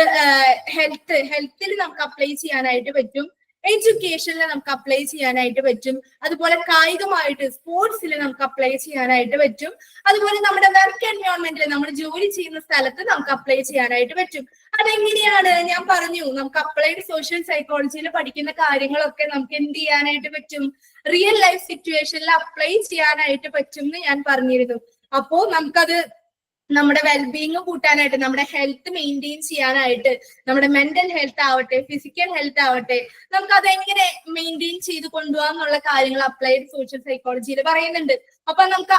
ഹെൽത്തിൽ നമുക്ക് അപ്ലൈ ചെയ്യാനായിട്ട് പറ്റും, എഡ്യൂക്കേഷനിൽ നമുക്ക് അപ്ലൈ ചെയ്യാനായിട്ട് പറ്റും, അതുപോലെ കായികമായിട്ട് സ്പോർട്സിൽ നമുക്ക് അപ്ലൈ ചെയ്യാനായിട്ട് പറ്റും, അതുപോലെ നമ്മുടെ വർക്ക് എൻവയോൺമെന്റിൽ നമ്മൾ ജോലി ചെയ്യുന്ന സ്ഥലത്ത് നമുക്ക് അപ്ലൈ ചെയ്യാനായിട്ട് പറ്റും. അതെങ്ങനെയാണ്? ഞാൻ പറഞ്ഞു, നമുക്ക് അപ്ലൈഡ് സോഷ്യൽ സൈക്കോളജിയിൽ പഠിക്കുന്ന കാര്യങ്ങളൊക്കെ നമുക്ക് എന്ത് ചെയ്യാനായിട്ട് പറ്റും? റിയൽ ലൈഫ് സിറ്റുവേഷനിൽ അപ്ലൈ ചെയ്യാനായിട്ട് പറ്റും എന്ന് ഞാൻ പറഞ്ഞിരുന്നു. അപ്പോ നമുക്കത് നമ്മുടെ വെൽബീങ് കൂട്ടാനായിട്ട്, നമ്മുടെ ഹെൽത്ത് മെയിൻറ്റെയിൻ ചെയ്യാനായിട്ട്, നമ്മുടെ മെന്റൽ ഹെൽത്ത് ആവട്ടെ, ഫിസിക്കൽ ഹെൽത്ത് ആവട്ടെ, നമുക്ക് അതെങ്ങനെ മെയിൻറ്റെയിൻ ചെയ്ത് കൊണ്ടുപോകാന്നുള്ള കാര്യങ്ങൾ അപ്ലൈഡ് സോഷ്യൽ സൈക്കോളജിയിൽ പറയുന്നുണ്ട്. അപ്പൊ നമുക്ക്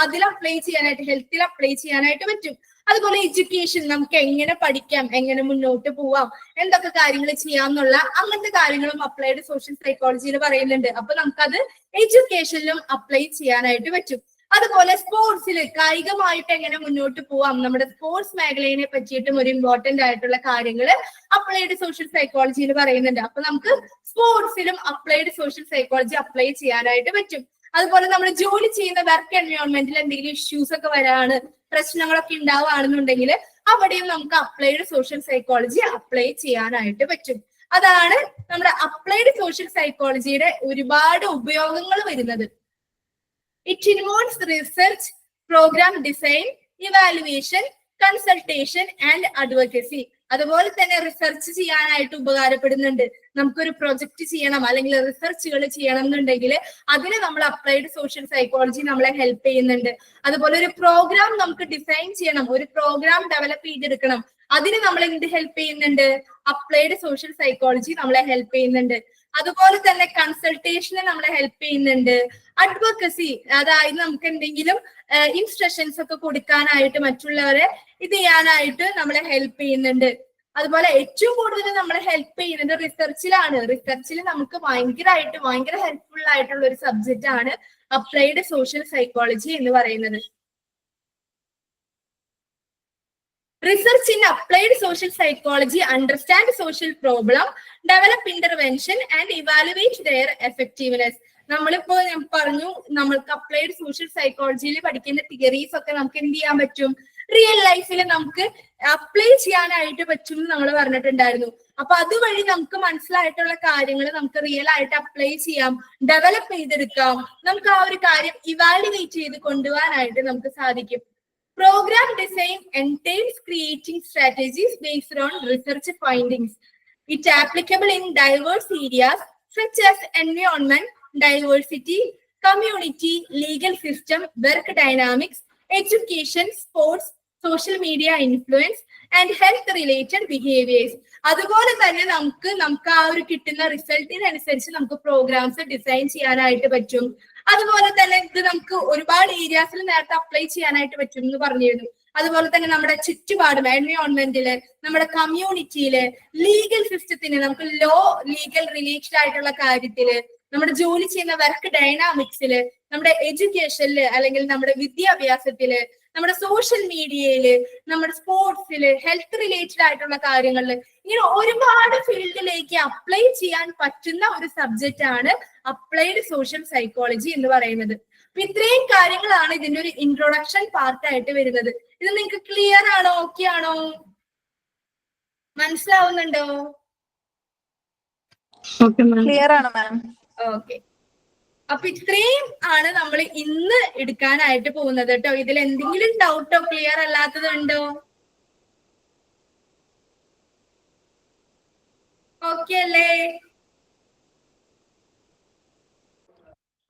അതിൽ അപ്ലൈ ചെയ്യാനായിട്ട്, ഹെൽത്തിൽ അപ്ലൈ ചെയ്യാനായിട്ട് പറ്റും. അതുപോലെ എഡ്യൂക്കേഷൻ, നമുക്ക് എങ്ങനെ പഠിക്കാം, എങ്ങനെ മുന്നോട്ട് പോവാം, എന്തൊക്കെ കാര്യങ്ങൾ ചെയ്യാന്നുള്ള അങ്ങനത്തെ കാര്യങ്ങളും അപ്ലൈഡ് സോഷ്യൽ സൈക്കോളജിയിൽ പറയുന്നുണ്ട്. അപ്പൊ നമുക്കത് എഡ്യൂക്കേഷനിലും അപ്ലൈ ചെയ്യാനായിട്ട് പറ്റും. അതുപോലെ സ്പോർട്സിൽ കായികമായിട്ട് എങ്ങനെ മുന്നോട്ട് പോവാം, നമ്മുടെ സ്പോർട്സ് മേഖലയെ പറ്റിയിട്ടും ഒരു ഇമ്പോർട്ടന്റ് ആയിട്ടുള്ള കാര്യങ്ങൾ അപ്ലൈഡ് സോഷ്യൽ സൈക്കോളജിയിൽ പറയുന്നുണ്ട്. അപ്പൊ നമുക്ക് സ്പോർട്സിലും അപ്ലൈഡ് സോഷ്യൽ സൈക്കോളജി അപ്ലൈ ചെയ്യാനായിട്ട് പറ്റും. അതുപോലെ നമ്മൾ ജോലി ചെയ്യുന്ന വർക്ക് എൻവയോൺമെന്റിൽ എന്തെങ്കിലും ഇഷ്യൂസ് ഒക്കെ വരാണ്, പ്രശ്നങ്ങളൊക്കെ ഉണ്ടാവുകയാണെന്നുണ്ടെങ്കിൽ അവിടെയും നമുക്ക് അപ്ലൈഡ് സോഷ്യൽ സൈക്കോളജി അപ്ലൈ ചെയ്യാനായിട്ട് പറ്റും. അതാണ് നമ്മുടെ അപ്ലൈഡ് സോഷ്യൽ സൈക്കോളജിയുടെ ഒരുപാട് ഉപയോഗങ്ങൾ വരുന്നത്. It involves research, program design, evaluation, consultation and advocacy. അതുപോലെ തന്നെ റിസർച്ച് ചെയ്യാനായിട്ട് ഉപകാരപ്പെടുന്നുണ്ട്. നമുക്കൊരു പ്രൊജക്ട് ചെയ്യണം അല്ലെങ്കിൽ റിസർച്ചുകൾ ചെയ്യണം എന്നുണ്ടെങ്കിൽ അതിന് നമ്മൾ അപ്ലൈഡ് സോഷ്യൽ സൈക്കോളജി നമ്മളെ ഹെൽപ്പ് ചെയ്യുന്നുണ്ട്. അതുപോലെ ഒരു പ്രോഗ്രാം നമുക്ക് ഡിസൈൻ ചെയ്യണം, ഒരു പ്രോഗ്രാം ഡെവലപ്പ് ചെയ്തെടുക്കണം, അതിന് നമ്മൾ എന്ത് ഹെൽപ്പ് ചെയ്യുന്നുണ്ട്? അപ്ലൈഡ് സോഷ്യൽ സൈക്കോളജി നമ്മളെ ഹെൽപ്പ് ചെയ്യുന്നുണ്ട്. അതുപോലെ തന്നെ കൺസൾട്ടേഷന് നമ്മളെ ഹെൽപ്പ് ചെയ്യുന്നുണ്ട്. അഡ്വക്കസി, അതായത് നമുക്ക് എന്തെങ്കിലും ഇൻസ്ട്രക്ഷൻസ് ഒക്കെ കൊടുക്കാനായിട്ട്, മറ്റുള്ളവരെ ഇത് ചെയ്യാനായിട്ട് നമ്മളെ ഹെൽപ്പ് ചെയ്യുന്നുണ്ട്. അതുപോലെ ഏറ്റവും കൂടുതൽ നമ്മളെ ഹെൽപ്പ് ചെയ്യുന്നത് റിസർച്ചിലാണ്. റിസർച്ചിൽ നമുക്ക് ഭയങ്കര ഹെൽപ്ഫുൾ ആയിട്ടുള്ള ഒരു സബ്ജക്റ്റ് ആണ് അപ്ലൈഡ് സോഷ്യൽ സൈക്കോളജി എന്ന് പറയുന്നത്. Research in applied social psychology understand social problem, develop intervention and evaluate their effectiveness. നമ്മളിപ്പോ ഞാൻ പറഞ്ഞു, നമ്മൾക്ക് അപ്ലൈഡ് സോഷ്യൽ സൈക്കോളജിയിൽ പഠിക്കുന്ന തിയറീസ് ഒക്കെ നമുക്ക് എന്ത് ചെയ്യാൻ പറ്റും? റിയൽ ലൈഫിൽ നമുക്ക് അപ്ലൈ ചെയ്യാനായിട്ട് പറ്റും എന്ന് നമ്മൾ പറഞ്ഞിട്ടുണ്ടായിരുന്നു. അപ്പൊ അതുവഴി നമുക്ക് മനസ്സിലായിട്ടുള്ള കാര്യങ്ങൾ നമുക്ക് റിയൽ ആയിട്ട് അപ്ലൈ ചെയ്യാം, ഡെവലപ്പ് ചെയ്തെടുക്കാം. നമുക്ക് ആ ഒരു കാര്യം ഇവാലുവേറ്റ് ചെയ്ത് കൊണ്ടുപോകാനായിട്ട് നമുക്ക് സാധിക്കും. Program design entails creating strategies based on research findings. It's applicable in diverse areas such as environment, diversity, community, legal system, work dynamics, education, sports, social media influence and health related behaviors. അതുപോലെ തന്നെ നമുക്ക് ആ ഒരു കിട്ടുന്ന റിസൾട്ടിനനുസരിച്ച് നമുക്ക് programmes design ചെയ്യാനായിട്ട് പറ്റും. അതുപോലെ തന്നെ ഇത് നമുക്ക് ഒരുപാട് ഏരിയാസിൽ നേരത്തെ അപ്ലൈ ചെയ്യാനായിട്ട് പറ്റും എന്ന് പറഞ്ഞിരുന്നു. അതുപോലെ തന്നെ നമ്മുടെ ചുറ്റുപാടും, എൻവയോൺമെന്റില്, നമ്മുടെ കമ്മ്യൂണിറ്റിയില്, ലീഗൽ സിസ്റ്റത്തിന്, നമുക്ക് ലീഗൽ റിലേറ്റഡ് ആയിട്ടുള്ള കാര്യത്തില്, നമ്മുടെ ജോലി ചെയ്യുന്ന വർക്ക് ഡൈനാമിക്സില്, നമ്മുടെ എഡ്യൂക്കേഷനില് അല്ലെങ്കിൽ നമ്മുടെ വിദ്യാഭ്യാസത്തില്, നമ്മുടെ സോഷ്യൽ മീഡിയയില്, നമ്മുടെ സ്പോർട്സില്, ഹെൽത്ത് റിലേറ്റഡ് ആയിട്ടുള്ള കാര്യങ്ങളില്, ഇങ്ങനെ ഒരുപാട് ഫീൽഡിലേക്ക് അപ്ലൈ ചെയ്യാൻ പറ്റുന്ന ഒരു സബ്ജക്റ്റ് ആണ് അപ്ലൈഡ് സോഷ്യൽ സൈക്കോളജി എന്ന് പറയുന്നത്. അപ്പൊ ഇത്രയും കാര്യങ്ങളാണ് ഇതിന്റെ ഒരു ഇൻട്രൊഡക്ഷൻ പാർട്ടായിട്ട് വരുന്നത്. ഇത് നിങ്ങൾക്ക് ക്ലിയർ ആണോ? ഓക്കെ ആണോ? മനസ്സിലാവുന്നുണ്ടോ? ക്ലിയർ ആണ് മാം. ഓക്കെ. അപ്പൊ ഇത്രയും ആണ് നമ്മൾ ഇന്ന് എടുക്കാനായിട്ട് പോകുന്നത് കേട്ടോ. ഇതിൽ എന്തെങ്കിലും ഡൗട്ടോ ക്ലിയർ അല്ലാത്തതുണ്ടോ? ഓക്കെ അല്ലേ?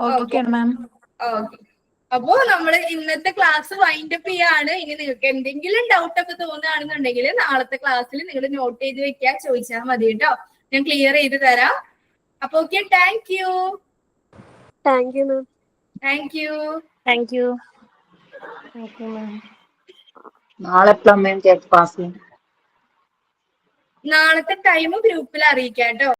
Okay ma'am. ഓക്കെ. അപ്പോ നമ്മൾ ഇന്നത്തെ ക്ലാസ് വൈൻഡ് അപ്പ് ചെയ്യാണ്. ഇനി നിങ്ങൾക്ക് എന്തെങ്കിലും ഡൗട്ട് ഒക്കെ തോന്നുകയാണെന്നുണ്ടെങ്കിൽ നാളത്തെ ക്ലാസ്സിൽ നിങ്ങൾ നോട്ട് ചെയ്ത് വെക്കാൻ ചോദിച്ചാൽ മതി കേട്ടോ. ഞാൻ ക്ലിയർ ചെയ്ത് തരാം. അപ്പൊ okay, thank you. Thank you ma'am. Thank you. Thank you ma'am. നാളെ ക്ലാസ് നാളത്തെ ടൈം ഗ്രൂപ്പിൽ അറിയിക്കാം കേട്ടോ.